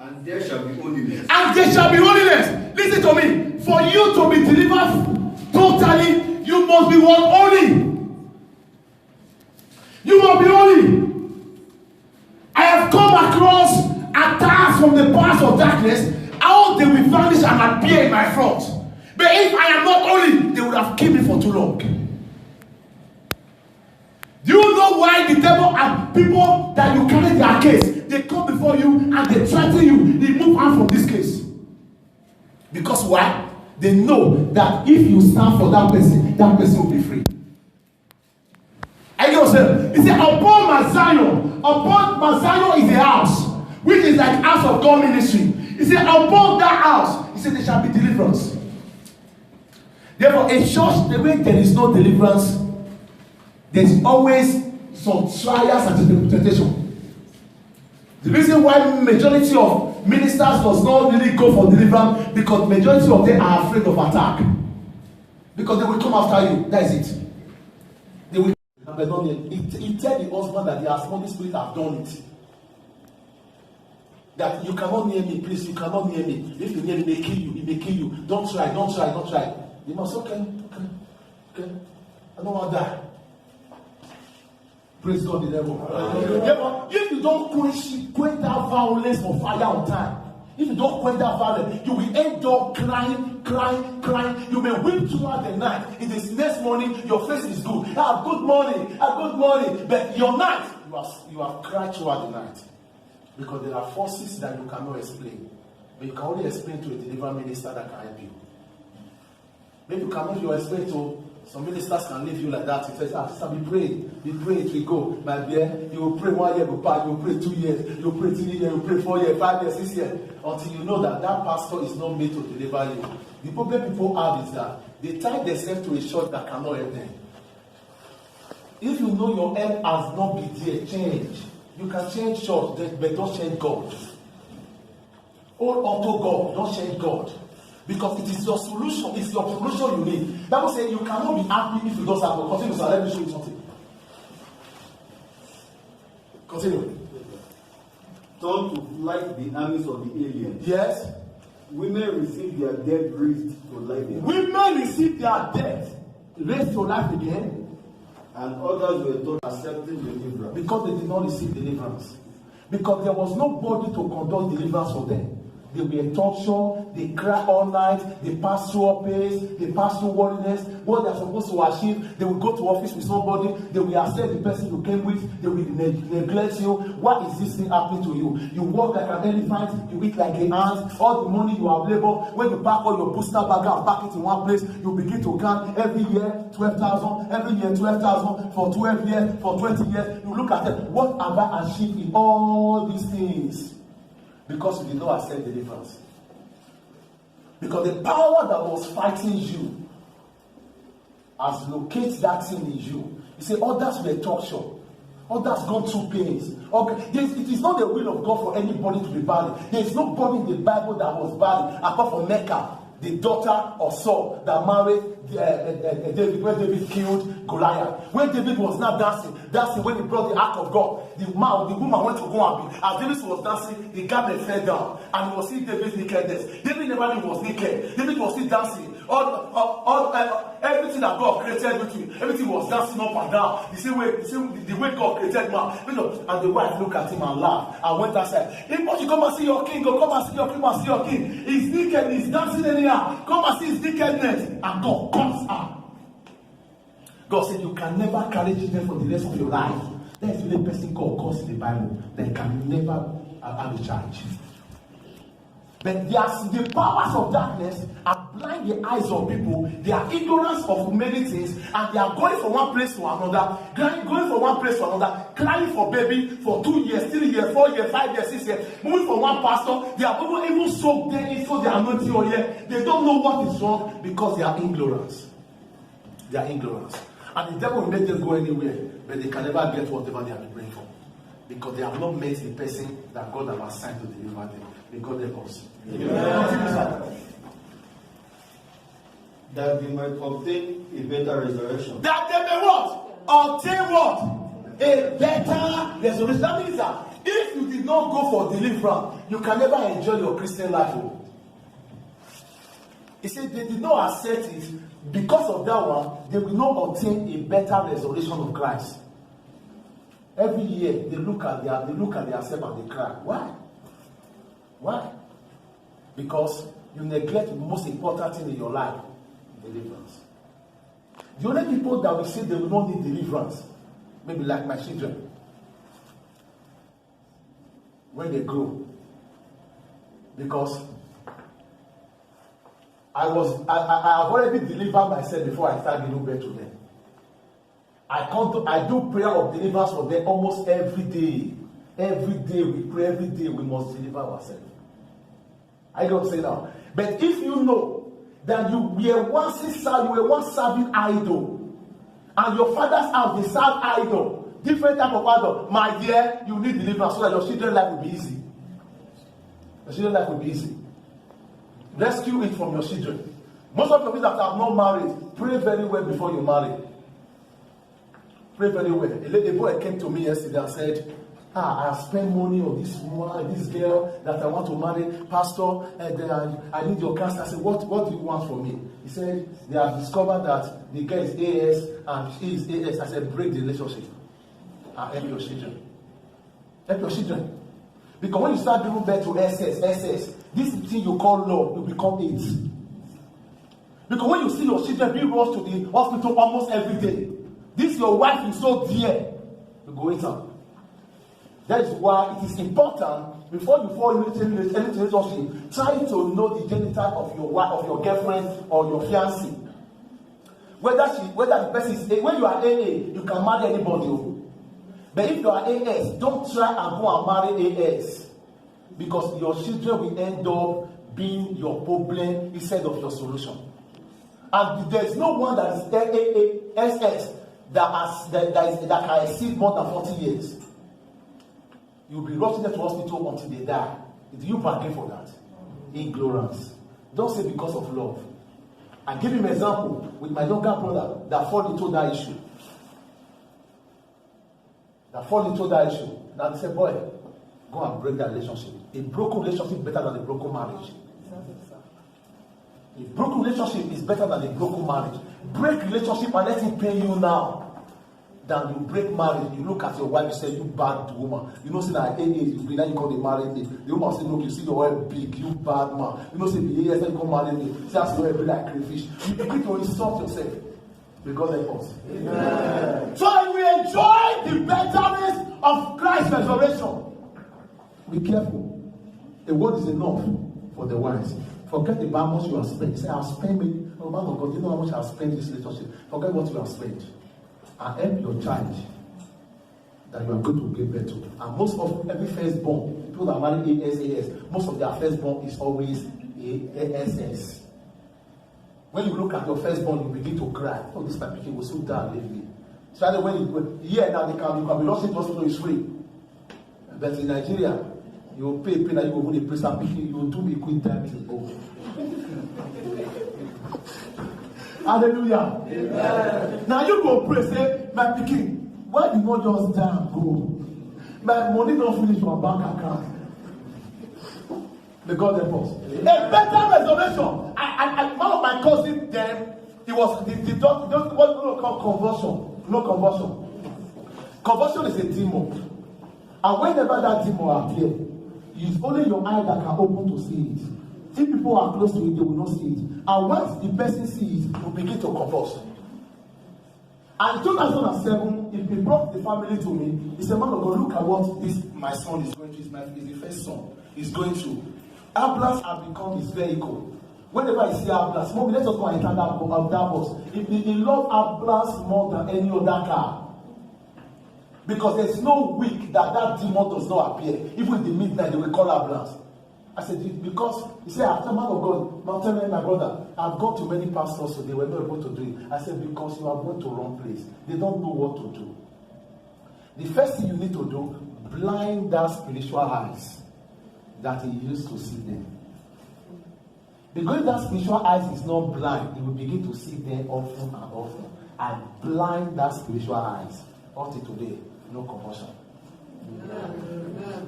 And there shall be holiness. And there shall be holiness. Listen to me. For you to be delivered totally, you must be what? Holy. You must be holy. I have come across attacks from the powers of darkness, how they will vanish and appear in my front. But if I am not holy, they would have killed me for too long. Do you know why the devil and people that you carry their case, they come before you and they threaten you, remove hand from this case? Because why? They know that if you stand for that person will be free. I get what I'm saying? He said, upon Mount Zion is a house, which is like house of God ministry. He said, upon that house, he said, there shall be deliverance. Therefore, a church, the way there is no deliverance, there's always some trials and temptation. The reason why majority of ministers does not really go for deliverance, because majority of them are afraid of attack. Because they will come after you. That is it. They will. He tell the husband that the Holy Spirit have done it. That you cannot near me, please. You cannot near me. If you near me, he may kill you. He may kill you. Don't try. You must okay. I don't want to die. Praise God, the devil. If you don't quench that violence for fire on time, if you don't quench that violence, you will end up crying. You may weep throughout the night. In this next morning, your face is good. Good morning. But your night, you have cried throughout the night. Because there are forces that you cannot explain. But you can only explain to a deliverance minister that can help you. Maybe you cannot explain to some ministers can leave you like that. He says, sister, be praying, it will go. My dear, you will pray 1 year, go back, you will pray 2 years, you will pray 3 years, you will pray 4 years, 5 years, 6 years. Until you know that pastor is not made to deliver you. The problem people have is that they tie themselves to a church that cannot help them. If you know your help has not been there, change. You can change church, but don't change God. Hold on to God, don't change God. Because it is your solution, it's your solution you need. Bible says you cannot be happy if you don't have. Continue, sir. Let me show you something. Continue. Turn to like the armies of the aliens. Yes. Women receive their dead raised to life again. Women receive their death raised to life again. And others were taught accepting deliverance. Because they did not receive deliverance. Because there was nobody to conduct deliverance for them. They were tortured, they cry all night, they pass through pain, they pass through worriness. What they are supposed to achieve, they will go to office with somebody, they will accept the person you came with, they will neglect you. What is this thing happening to you? You walk like an elephant, you eat like an ant, all the money you have labored, when you pack all your booster bag and pack it in one place, you begin to count every year 12,000, every year 12,000, for 12 years, for 20 years. You look at it, what have I achieved in all these things? Because you did not accept deliverance. Because the power that was fighting you has located that thing in you. You say, others were tortured. Others gone through pains. Okay. It is not the will of God for anybody to be buried. There is nobody in the Bible that was buried apart from Mecca, the daughter of Saul that married David, when David killed Goliath. When David was not dancing when he brought the ark of God, the woman went to go and be. As David was dancing, the garment fell down, and he was seeing David's nakedness. David never knew he was naked. David was still dancing. Everything that God created everything was dancing up and down. The way God created man. And the wife looked at him and laughed and went outside. Hey, but you come and see your king. Go come and see your king. Come and see your king. He's naked. He's dancing anyhow. Come and see his nakedness. And God comes out. God said you can never carry children for the rest of your life. That is the only person God calls in the Bible that can never have a child. But the powers of darkness are blind the eyes of people. They are ignorant of many things, and they are going from one place to another, going from one place to another, crying for baby for 2 years, 3 years, 4 years, 5 years, 6 years, moving from one pastor. They are even soaked into the anointing oil. They don't know what is wrong because they are ignorant. They are ignorant. And the devil will make them go anywhere, but they can never get whatever they have been praying for. Because they have not met the person that God has assigned to deliver them. May God help us. Amen. That we might obtain a better resurrection. That they may what? Obtain what? A better resurrection. That means that if you did not go for deliverance, you can never enjoy your Christian life. He said they did not accept it. Because of that one, they will not obtain a better resurrection of Christ. Every year they look at themselves and they cry. Why? Why? Because you neglect the most important thing in your life, deliverance. The only people that will say they will not need deliverance, maybe like my children, when they grow. Because I have already delivered myself before I start giving birth to them. I do prayer of deliverance for them almost every day. Every day we pray, every day we must deliver ourselves. I don't say now. But if you know that you were once serving idol, and your father's house they serve idol, different type of idol, my dear, you need deliverance so that your children's life will be easy. Your children's life will be easy. Rescue it from your children. Most of the people that are not married, pray very well before you marry. Pray very well. A boy came to me yesterday and said, I have spent money on this girl that I want to marry. Pastor, I need your counsel. I said, what do you want from me? He said, they have discovered that the girl is AS and she is AS. I said, break the relationship. And help your children. Help your children. Because when you start giving birth to SS, this thing you call love will become AIDS. Because when you see your children being rushed to the hospital almost every day, this your wife is so dear, you go inside. That is why it is important before you fall into any relationship, try to know the genital of your wife, of your girlfriend or your fiancé. Whether the person is when you are AA, you can marry anybody. But if you are AS, don't try and go and marry AS, because your children will end up being your problem instead of your solution. And there is no one that is AASS that can exceed more than 40 years. You will be rushing them to hospital until they die. Do you bargain for that? Ignorance. Don't say because of love. I give him an example with my younger brother that fall into that issue. Now they say, boy, go and break that relationship. A broken relationship is better than a broken marriage. A broken relationship is better than a broken marriage. Break relationship and let him pay you now. Than you break marriage, you look at your wife, you say, you bad woman. You know, say that you be now you call the married me. The woman say, look, you see your wife big, you bad man. You know, say, yes, then you come marry me. See, that's your wife be like crayfish. You begin to insult yourself. Because help us. Amen. So that we enjoy the betterness of Christ's resurrection. Be careful. A word is enough for the wise. Forget about how much you have spent. Say, I've spent me. Oh man of God, you know how much I've spent this relationship. Forget what you have spent. And help your child that you are going to give birth to. And most of every firstborn, people that marry ASAS, most of their firstborn is always ASS. When you look at your firstborn, you begin to cry. Oh, this my pikin was so down lately. Especially when you here now, you can be lost in hospital, it's free. But in Nigeria, you pay that you go to the place and pikin, you do me quick time to go. Hallelujah. Amen. Now you go pray, say, my pikin, why you not just die and go? My money don't finish my bank account. May God help us. A better resurrection. One of my cousins, then, he was the doctor, what we call conversion. No conversion. Conversion is a demon. And whenever that demon appears, it's only your eye that can open to see it. If people are close to it, they will not see it. And once the person sees it, will begin to converse. And in 2007, he brought the family to me. He said, man of God, look at what this my son is going through. He's the first son. He's going through. Ambulance has become his vehicle. Whenever I see ambulance, mommy, let us go and enter that bus. He loves ambulance more than any other car. Because there's no week that demon does not appear. Even in the midnight, they will call ambulance. I said, because he said, after man of God, now tell me, my brother, I've gone to many pastors, so they were not able to do it. I said, because you are going to wrong place. They don't know what to do. The first thing you need to do, blind that spiritual eyes that he used to see them. Because that spiritual eyes is not blind, he will begin to see them often and often. And blind that spiritual eyes. Until today, no compulsion.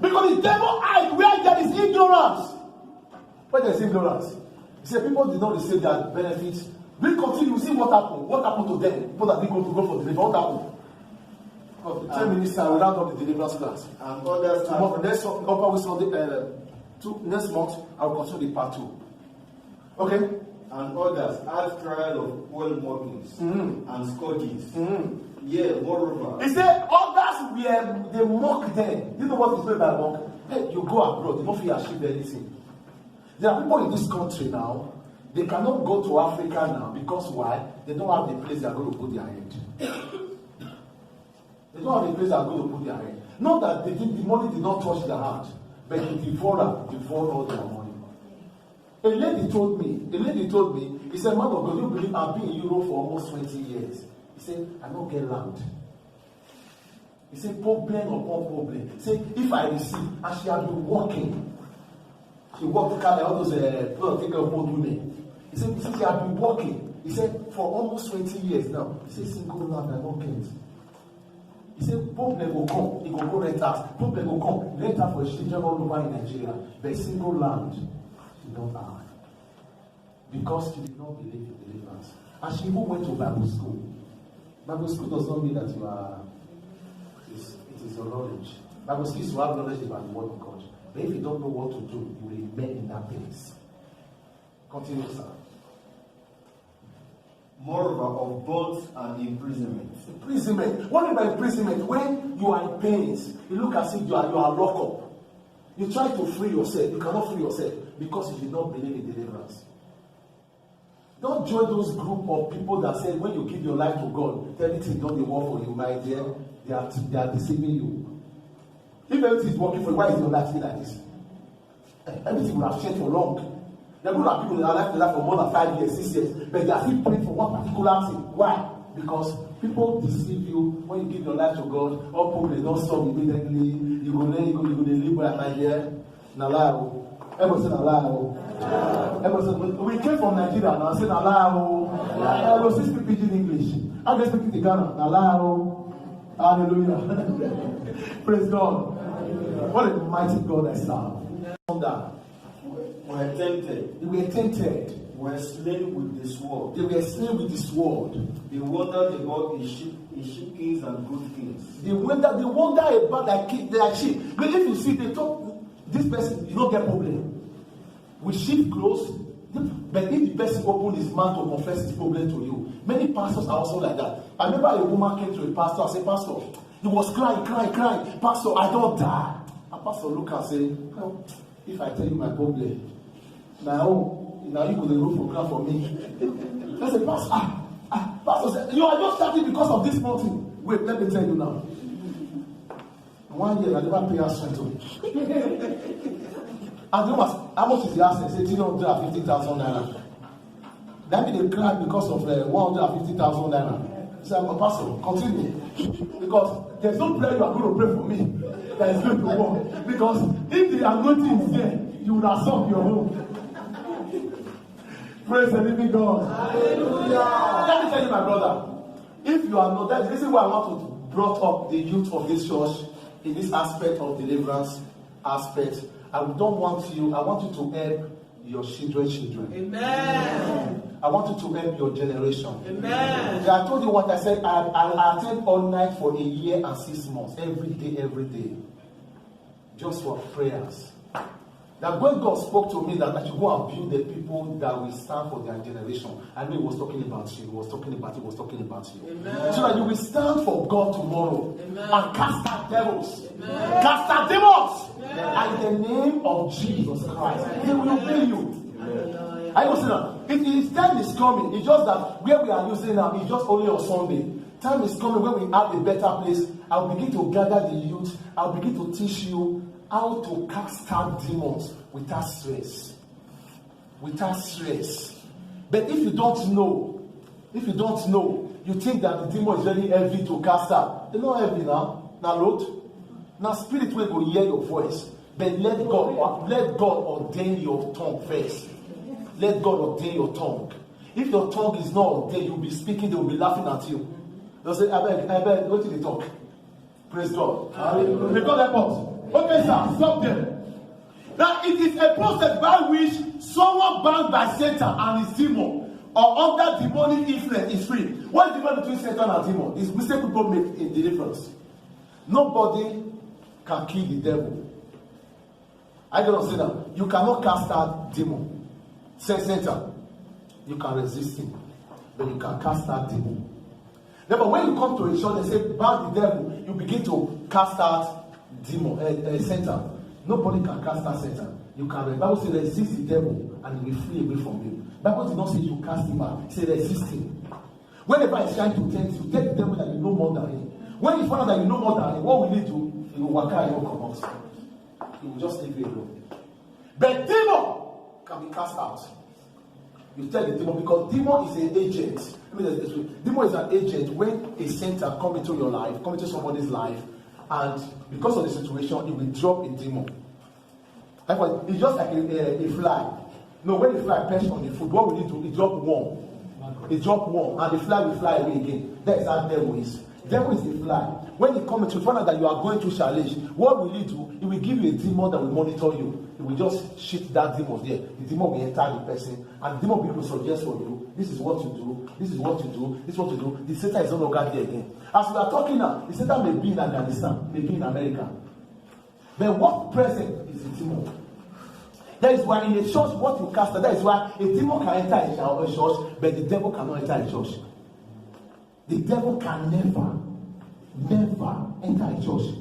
Because the devil hides where there is ignorance. Where there is ignorance. He said people did not receive their benefits. We continue to see what happened. What happened to them? People that didn't go for deliverance. What happened? 10 minutes I will round up the deliverance class. And others next month I will continue the part 2. Okay? And others had trial of well mockings and scourgings. Yeah, moreover. He said others they mock them. You know what is meant by mock? Hey, you go abroad, you don't feel achieve anything. There are people in this country now, they cannot go to Africa now because why? They don't have the place they are going to put their head. They don't have a place they are going to put their head. Not that the money did not touch their hand, but the devourer devoured all their money. A lady told me, he said, man of God, you believe I've been in Europe for almost 20 years. He said, I don't get land. He said, problem upon problem. He said, if I receive, and she has been working. She worked all those take of old women. He said, she has been working. He said, for almost 20 years now. He said, single land, I don't get. He said, problem will come. He will go rent house. Problem will come. Rent house for children all over in Nigeria. But single land, she don't have. Because she did not believe in deliverance. And she even went to Bible school. Bible school does not mean that you are, it is your knowledge. Bible school is to have knowledge about the word of God. But if you don't know what to do, you will remain in that place. Continue, sir. Moreover, of bonds and imprisonment. Imprisonment. What about imprisonment? When you are in pains, you look as if you are locked up. You try to free yourself. You cannot free yourself because you did not believe in deliverance. Don't join those group of people that say when you give your life to God, everything don't be work for you, my dear. They are deceiving you. If everything is working for you, why is your life still like this? Everything will have changed for long. There are going to have people in our life for more than 5 years, 6 years, but they are still praying for one particular thing. Why? Because people deceive you when you give your life to God. All problems don't solve immediately. You go live by my dear. Nalao. Everyone say Nalao. We came from Nigeria now. Say Nalao. I will speak pidgin English. I can speak in Ghana. Nalao. Hallelujah. Praise God. What a mighty God I serve. Were tempted. They were tempted. Were slain with the sword. They were slain with the sword. They wondered about his sheep kings and goat kings. They wonder about their sheep. But if you see, they thought this person, you don't get problem. With sheep clothes, but if the person opened his mouth to confess his problem to you, many pastors are also like that. I remember a woman came to a pastor and said, Pastor, he was crying. Pastor, I don't die. And pastor look and say, oh, if I tell you my problem, now you go the roof program for me. I said, Pastor said, you are just starting because of this mountain. Wait, let me tell you now. 1 year I never pay us rental. And you must, how much is the asset? Say 350,000 naira. That means they cried because of 150,000 naira. He said, Pastor, continue. Because there's no prayer you are going to pray for me that is going to work. Because if the anointing is there, you would have solved your home. Praise the living God. Hallelujah. Let me tell you, my brother, if you are not, that's the reason why I want to brought up the youth of this church in this aspect of deliverance aspect. I want you to help your children. Amen. I want you to help your generation. Amen. I told you what I said. I attend all night for a year and 6 months, every day, just for prayers. That when God spoke to me that I should go and build the people that will stand for their generation, I know He was talking about you. He was talking about you. So that you will stand for God tomorrow and cast out devils, cast out demons, and in the name of Jesus Christ, He will obey you. I know, time is coming. It's just that where we are using now is just only on Sunday. Time is coming when we have a better place. I'll begin to gather the youth. I'll begin to teach you how to cast out demons without stress. But if you don't know, you think that the demon is very heavy to cast out. They're not heavy now. Now spirit will hear your voice. But let God ordain your tongue first. Let God ordain your tongue. If your tongue is not ordained, you'll be speaking, they will be laughing at you. They'll say, I beg, what did they talk? Praise God. May God help us. Okay, sir, stop there. Now, it is a process by which someone bound by Satan and his demon or under demonic influence is free. What is the difference between Satan and demon? It's mistake people make in the difference. Nobody can kill the devil. I don't say that. You cannot cast out demon. Say Satan, you can resist him, but you can cast out demon. But when you come to a church and say, ban the devil, you begin to cast out demon, Satan. Nobody can cast out Satan. You can. The Bible says resist the devil and he will flee away from you. The Bible did not say you cast him out. It says resist him. Whenever he's trying to tempt you, take the devil that you know more than him. When you find out that you know more than him, what will he do? He will work out your command. He will just leave you alone. But demon can be cast out. You tell the demon, because demon is an agent. Let me say this way. Demon is an agent when a center come into your life, come into somebody's life, and because of the situation, it will drop a demon. It's just like a fly. No, when the fly perch on the food, what will it do? It drop one. It drop one, and the fly will fly away again. That is how devil is. Devil is the fly. When he comes to find out that you are going through challenge, what will he do? He will give you a demon that will monitor you. He will just shit that demon there. The demon will enter the person, and the demon will be able to suggest for you. This is what you do. This is what you do. This is what you do. The Satan is no longer there again. As we are talking now, the Satan may be in Afghanistan, may be in America. But what present is the demon? That is why in a church, what you cast, that is why a demon can enter a church, but the devil cannot enter a church. The devil can never enter a church.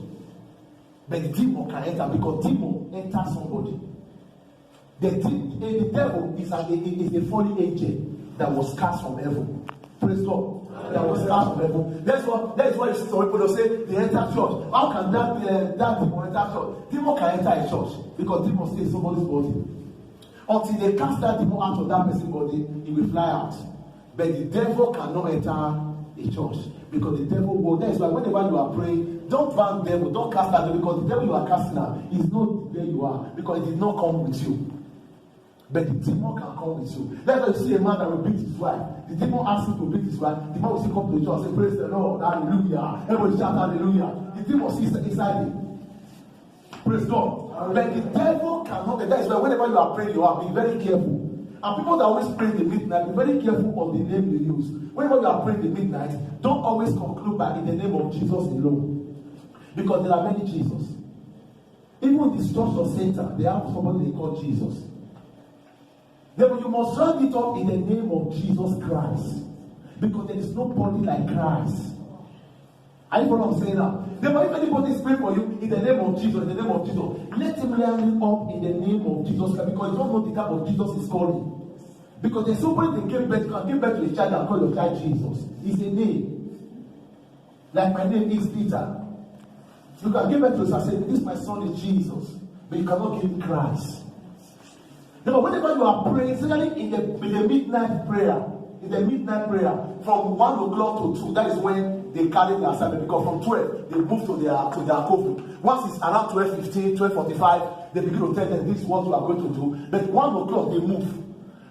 But the demon can enter, because demon enters somebody. The devil is a fallen angel that was cast from heaven. Praise God. That was cast from heaven. That's why you see some people say they enter church. How can that demon enter church? Demon can enter a church because demon stays in somebody's body. Until they cast that demon out of that person's body, he will fly out. But the devil cannot enter a church, because the devil will. That's why whenever you are praying, don't ban devil, don't cast that devil, because the devil you are casting out is not where you are, because it did not come with you. But the demon can come with you. That's why you see a man that will beat his wife. The demon asks him to beat his wife. The man will still come to the church and say, praise the Lord, hallelujah. Everybody shout hallelujah. The demon sees inside him. Praise God. But the devil cannot. That is why whenever you are praying, you are being very careful. And people that always pray in the midnight, be very careful of the name you use. Whenever you are praying in the midnight, don't always conclude by in the name of Jesus alone. Because there are many Jesus. Even in the church of Satan, they have somebody they call Jesus. Then you must round it up in the name of Jesus Christ. Because there is nobody like Christ. Are you following what I'm saying now? Then if anybody is praying for you in the name of Jesus, let him round it up in the name of Jesus Christ. Because you don't know the type of Jesus is calling. Because there's somebody that can give birth to a child and call your child Jesus. It's a name. Like my name is Peter. You can give birth to a child and say, this my son is Jesus. But you cannot give him Christ. But whenever you are praying, especially in the midnight prayer, from 1 o'clock to 2, that is when they carry their assignment. Because from 12, they move to their coffin. Once it's around 12:15, 12:45, they begin to tell them this is what you are going to do. But 1 o'clock, they move.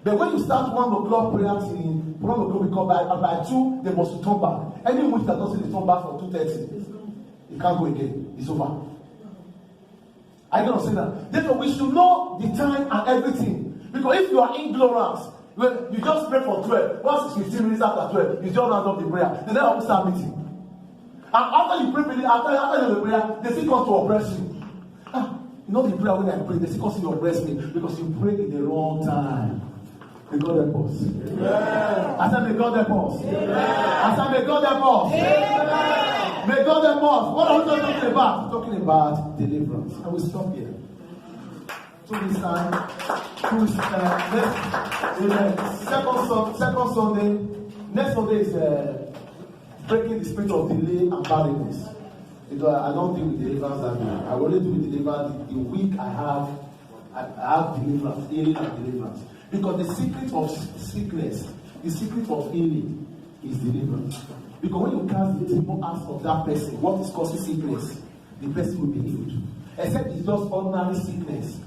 But when you start 1 o'clock prayer, 1 o'clock, because by 2, they must return back. Any witch that doesn't return back for 2:30, you can't go again. It's over. I don't say that. Therefore, we should know the time and everything. Because if you are ignorant, you just pray for 12. Once it's 15 minutes after 12, you just round up the prayer. Then they will start meeting. And after you pray, after the prayer, they still come to oppress you. You know the prayer when I pray, they still consider your breast milk because you prayed in the wrong time. May God help us. Amen. I said, may God help us. Amen. I said, may God help us. Amen. May God help us. What are we talking about? We're talking about deliverance. And we stop here. 2 weeks time. 2 weeks second Sunday. Next Sunday is breaking the spirit of delay and barrenness. Because I don't deal with deliverance that way. I only do with deliverance the week I have deliverance, healing and deliverance. Because the secret of sickness, the secret of healing is deliverance. Because when you cast the demon out of that person, what is causing sickness, the person will be healed. Except it's just ordinary sickness.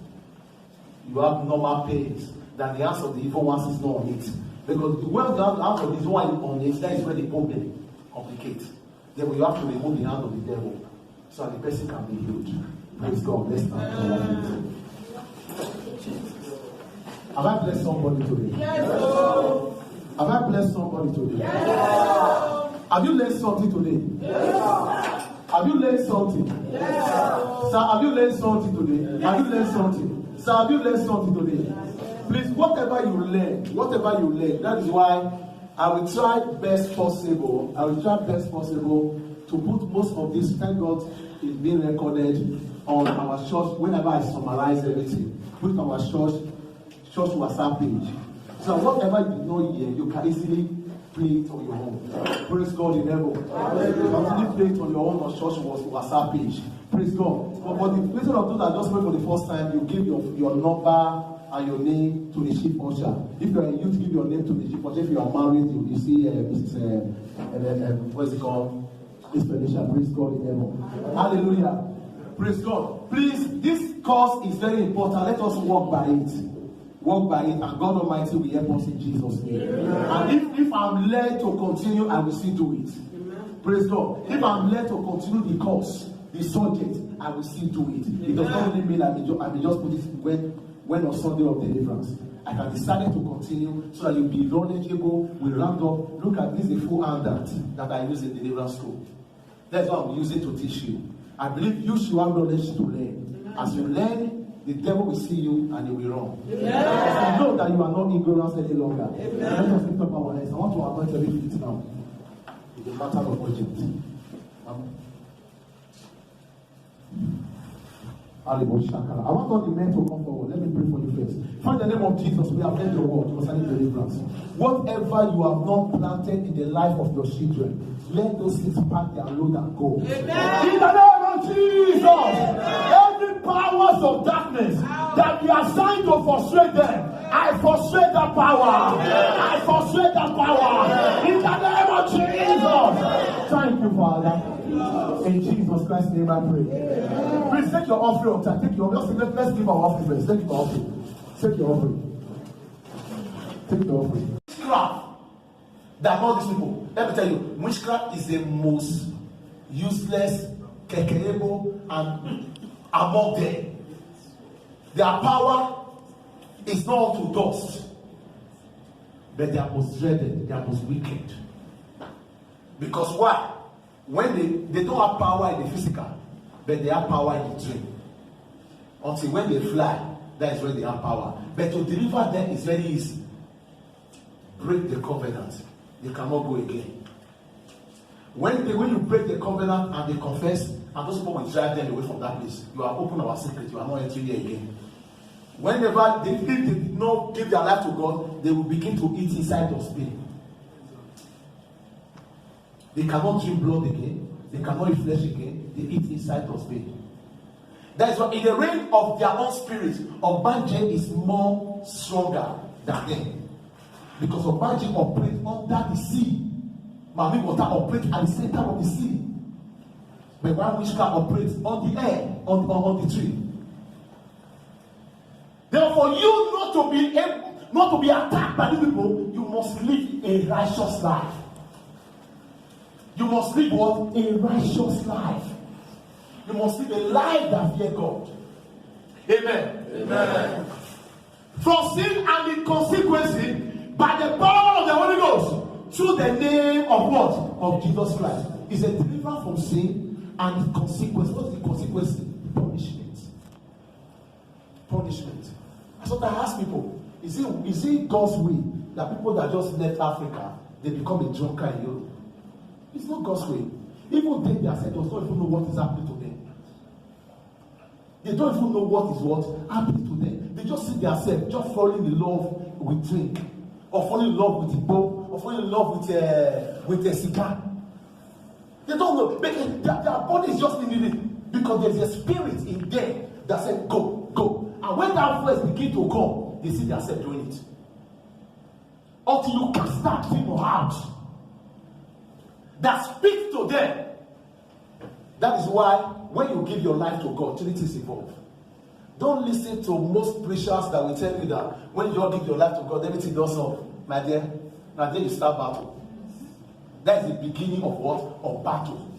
You have normal pains. That the answer of the evil ones is not on it. Because when the answer of the evil one is on it, that is where the problem complicates. Then you have to remove the hand of the devil so that the person can be healed. Praise God. Let's stand. Have I blessed somebody today? Yes. Have I blessed somebody today? Yes. Have you learned something today? Yes. Have you learned something? Yes. Sir, have you learned something today? Yes. Have you learned something? Sir, have you learned something today? Yes. Please, whatever you learn, that is why I will try best possible to put most of this, thank God, is being recorded on our church whenever I summarize everything. Put our church WhatsApp page. So whatever you know here, you can easily play it on your own. Praise God in heaven. Continue play it on your own on church WhatsApp page. Praise God. But for the reason of those that just wait for the first time, you give your number and your name to the chief usher. If you are a youth, give your name to the chief usher. If you are married, you see what's it called? This Felicia. Praise God in heaven. Hallelujah. Praise God. Please, this course is very important. Let us walk by it. Walk by it, and God Almighty will help us in Jesus' name. Amen. And if I'm led to continue, I will still do it. Amen. Praise God. If I'm led to continue the course, the subject, I will still do it. It does not only mean I may just put it when on Sunday of deliverance. I can decide to continue so that you'll be knowledgeable. We round up. Look at this, the full handout that I use in deliverance school. That's what I'm using to teach you. I believe you should have knowledge to learn. As you learn, the devil will see you and he will run. Yeah. So know that you are not ignorant any longer. Let us lift up our hands. I want to anoint every feet now. It's a matter of urgent. I want all the men to come forward. Let me pray for you first. Father, in the name of Jesus, we have heard your word concerning deliverance. Whatever you have not planted in the life of your children, let those things pack their load and go. Amen. In the name of Jesus, every powers of darkness that we are assigned to frustrate them, I frustrate that power. I frustrate that power. In the name of Jesus. Thank you, Father. In Jesus Christ's name I pray. Please take your offering on time. Take your offering. Let's give our offering first. Take your offering. Take your offering. Take your offering. Witchcraft. That all these people. Let me tell you, witchcraft is the most useless, kekerebo, and among them. Their power is not to dust, but they are most dreaded, they are most wicked. Because why? When they don't have power in the physical, but they have power in the dream. Until when they fly, that is when they have power. But to deliver them is very easy. Break the covenant, you cannot go again. When you break the covenant and they confess, and those people will drive them away from that place, you have opened our secret, you are not entering here again. Whenever they did not give their life to God, they will begin to eat inside of pain. They cannot drink blood again. They cannot eat flesh again. They eat inside of pain. That is why in the realm of their own spirit, Obanje is more stronger than them. Because Obanje operates under the sea. Mami water operates at the center of the sea. But one witchcraft operates on the air, on the tree. Therefore, you not to be attacked by these people, you must live a righteous life. You must live what? A righteous life. You must live a life that fears God. Amen. Amen. From sin and the consequences, by the power of the Holy Ghost, through the name of what? Of Jesus Christ. Is a deliverance from sin and the consequence. What is the consequence? Punishment. punishment. So I ask people, is it God's way that people that just left Africa, they become a drunkard in Europe? It's not God's way. Even they themselves don't even know what is happening to them. They don't even know what is happening to them. They just see themselves just falling in love with drink, or falling in love with Igbo, or falling in love with a cigar. They don't know. Their body is just in it because there's a spirit in them that said, go, go. And when that voice begins to come, they see themselves doing it. Until you cast that people out that speaks to them. That is why when you give your life to God, Trinity is involved. Don't listen to most preachers that will tell you that when you give your life to God, everything does solve. My dear, now then you start battle. That is the beginning of what? Of battle.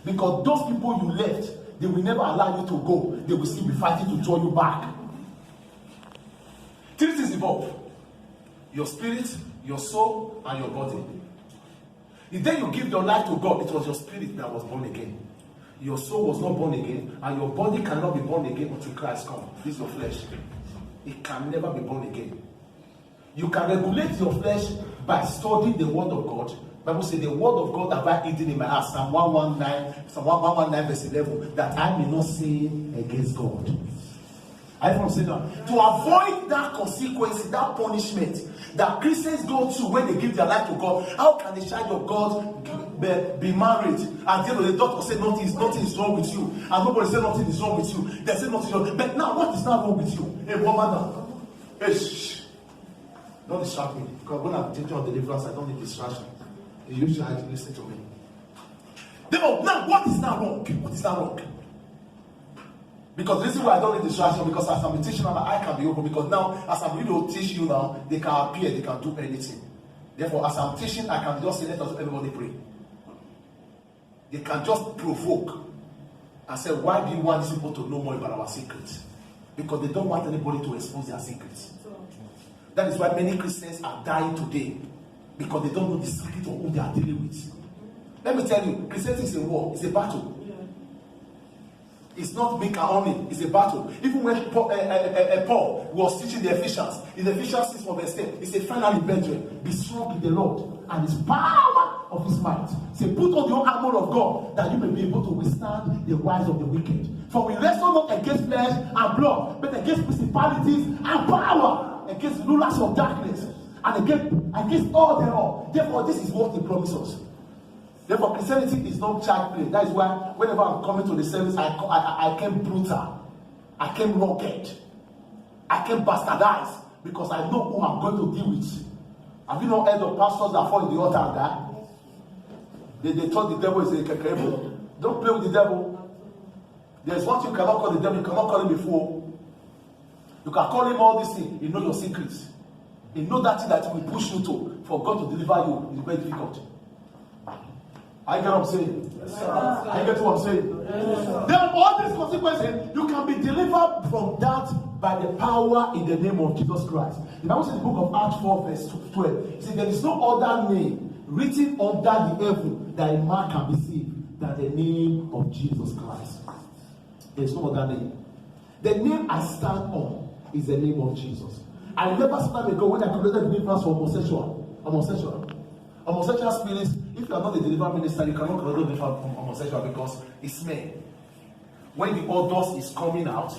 Because those people you left, they will never allow you to go. They will still be fighting to draw you back. Trinity is involved. Your spirit, your soul, and your body. The day you give your life to God, it was your spirit that was born again. Your soul was not born again, and your body cannot be born again until Christ comes. This is your flesh. It can never be born again. You can regulate your flesh by studying the word of God. The Bible says, the word of God have I hidden in my heart. Psalm 119, verse 11, that I may not sin against God. I from saying that to avoid that consequence, that punishment that Christians go through when they give their life to God. How can a child of God be married and the doctor say nothing is wrong with you, and nobody say nothing is wrong with you? They say nothing is wrong. But now what is not wrong with you? Hey, woman, now, hey, shh. Don't distract me, because when I'm teaching on deliverance, I don't need distraction. You should have to listen to me. Now what is not wrong? What is not wrong? Because the reason why I don't need distraction, because as I'm teaching now, I can be open. Because now, as I'm going to teach you now, they can appear, they can do anything. Therefore, as I'm teaching, I can just say, let us everybody pray. They can just provoke and say, why do you want people to know more about our secrets? Because they don't want anybody to expose their secrets. That is why many Christians are dying today, because they don't know the secret of who they are dealing with. Let me tell you, Christianity is a war, it's a battle. It's not make and only, it's a battle. Even when Paul was teaching the Ephesians, in Ephesians 6 verse 10, he said, finally, brethren, be strong in the Lord and his power of his might. Say, put on your armor of God, that you may be able to withstand the wiles of the wicked. For we wrestle not against flesh and blood, but against principalities and power, against rulers of darkness, and against all thereof. Therefore, this is what he promised us. Therefore, Christianity is not child play. That is why whenever I'm coming to the service, I came brutal, I came rugged, I came bastardized, because I know who I'm going to deal with. Have you not heard of pastors that fall in the altar and die? They thought the devil is a kekebo. Don't play with the devil. There's one thing you cannot call the devil. You cannot call him before. You can call him all these things. He knows your secrets. He knows that thing that will push you to, for God to deliver you, is very difficult. I get what I'm saying? Yes, sir. I get what I'm saying? Yes, there are all these consequences. You can be delivered from that by the power in the name of Jesus Christ. The Bible says in the book of Acts 4 verse 12, it says, there is no other name written under the heaven that a man can be saved than the name of Jesus Christ. There is no other name. The name I stand on is the name of Jesus. I remember some time ago when I conducted deliverance for homosexual spirits. If you are not a deliverance minister, you cannot conduct deliverance from homosexual, because it's men. When the odors is coming out,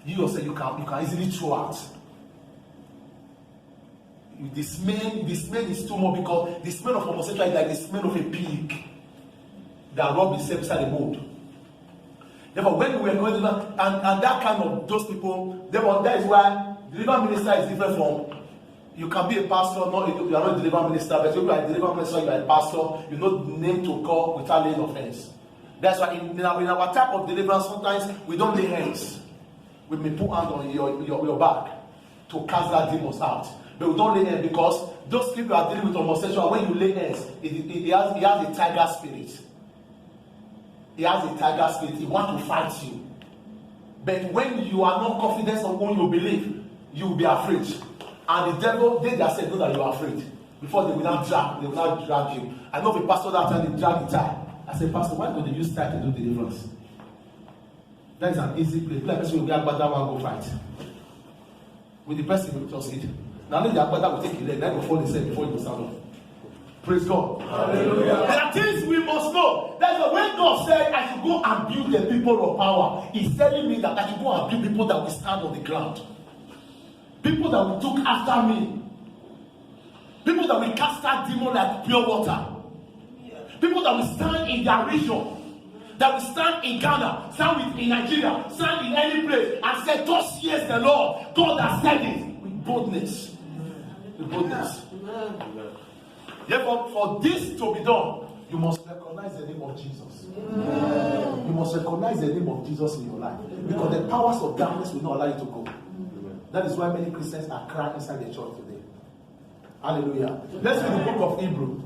you yourself you can easily throw out. The smell is too much, because the smell of homosexual is like the smell of a pig that rub itself inside the mold. Therefore, when we were going to and that kind of those people, therefore, that is why deliverance minister is different from. You can be a pastor, you are not a deliverance minister, but if you are a deliverance minister, you are a pastor, you know the name to call without laying offense. That's why in our type of deliverance, sometimes we don't lay hands. We may put hands on your back to cast that demons out. But we don't lay hands, because those people are dealing with homosexual. When you lay hands, he has a tiger spirit. He has a tiger spirit. He wants to fight you. But when you are not confident of what you believe, you will be afraid. And the devil, they themselves know that you are afraid. Before they will not drag you. I know the pastor that time they drag the tie. I said, Pastor, why don't they use tie to do deliverance? That is an easy place. Like person will be a better one go fight. with the person who just hit. Now let the brother will take your leg, then will fall himself before you stand up. Praise God. Hallelujah. There are things we must know. That's why when God said I should go and build the people of power, He's telling me that I should go and build people that will stand on the ground. People that will look after me. People that will cast out demons like pure water. People that will stand in their region. That will stand in Ghana, stand in Nigeria, stand in any place and say, thus says the Lord. God has said it with boldness. With boldness. Therefore, for this to be done, you must recognize the name of Jesus. You must recognize the name of Jesus in your life. Because the powers of darkness will not allow you to go. That is why many Christians are crying inside the church today. Hallelujah. Let's read the book of Hebrews.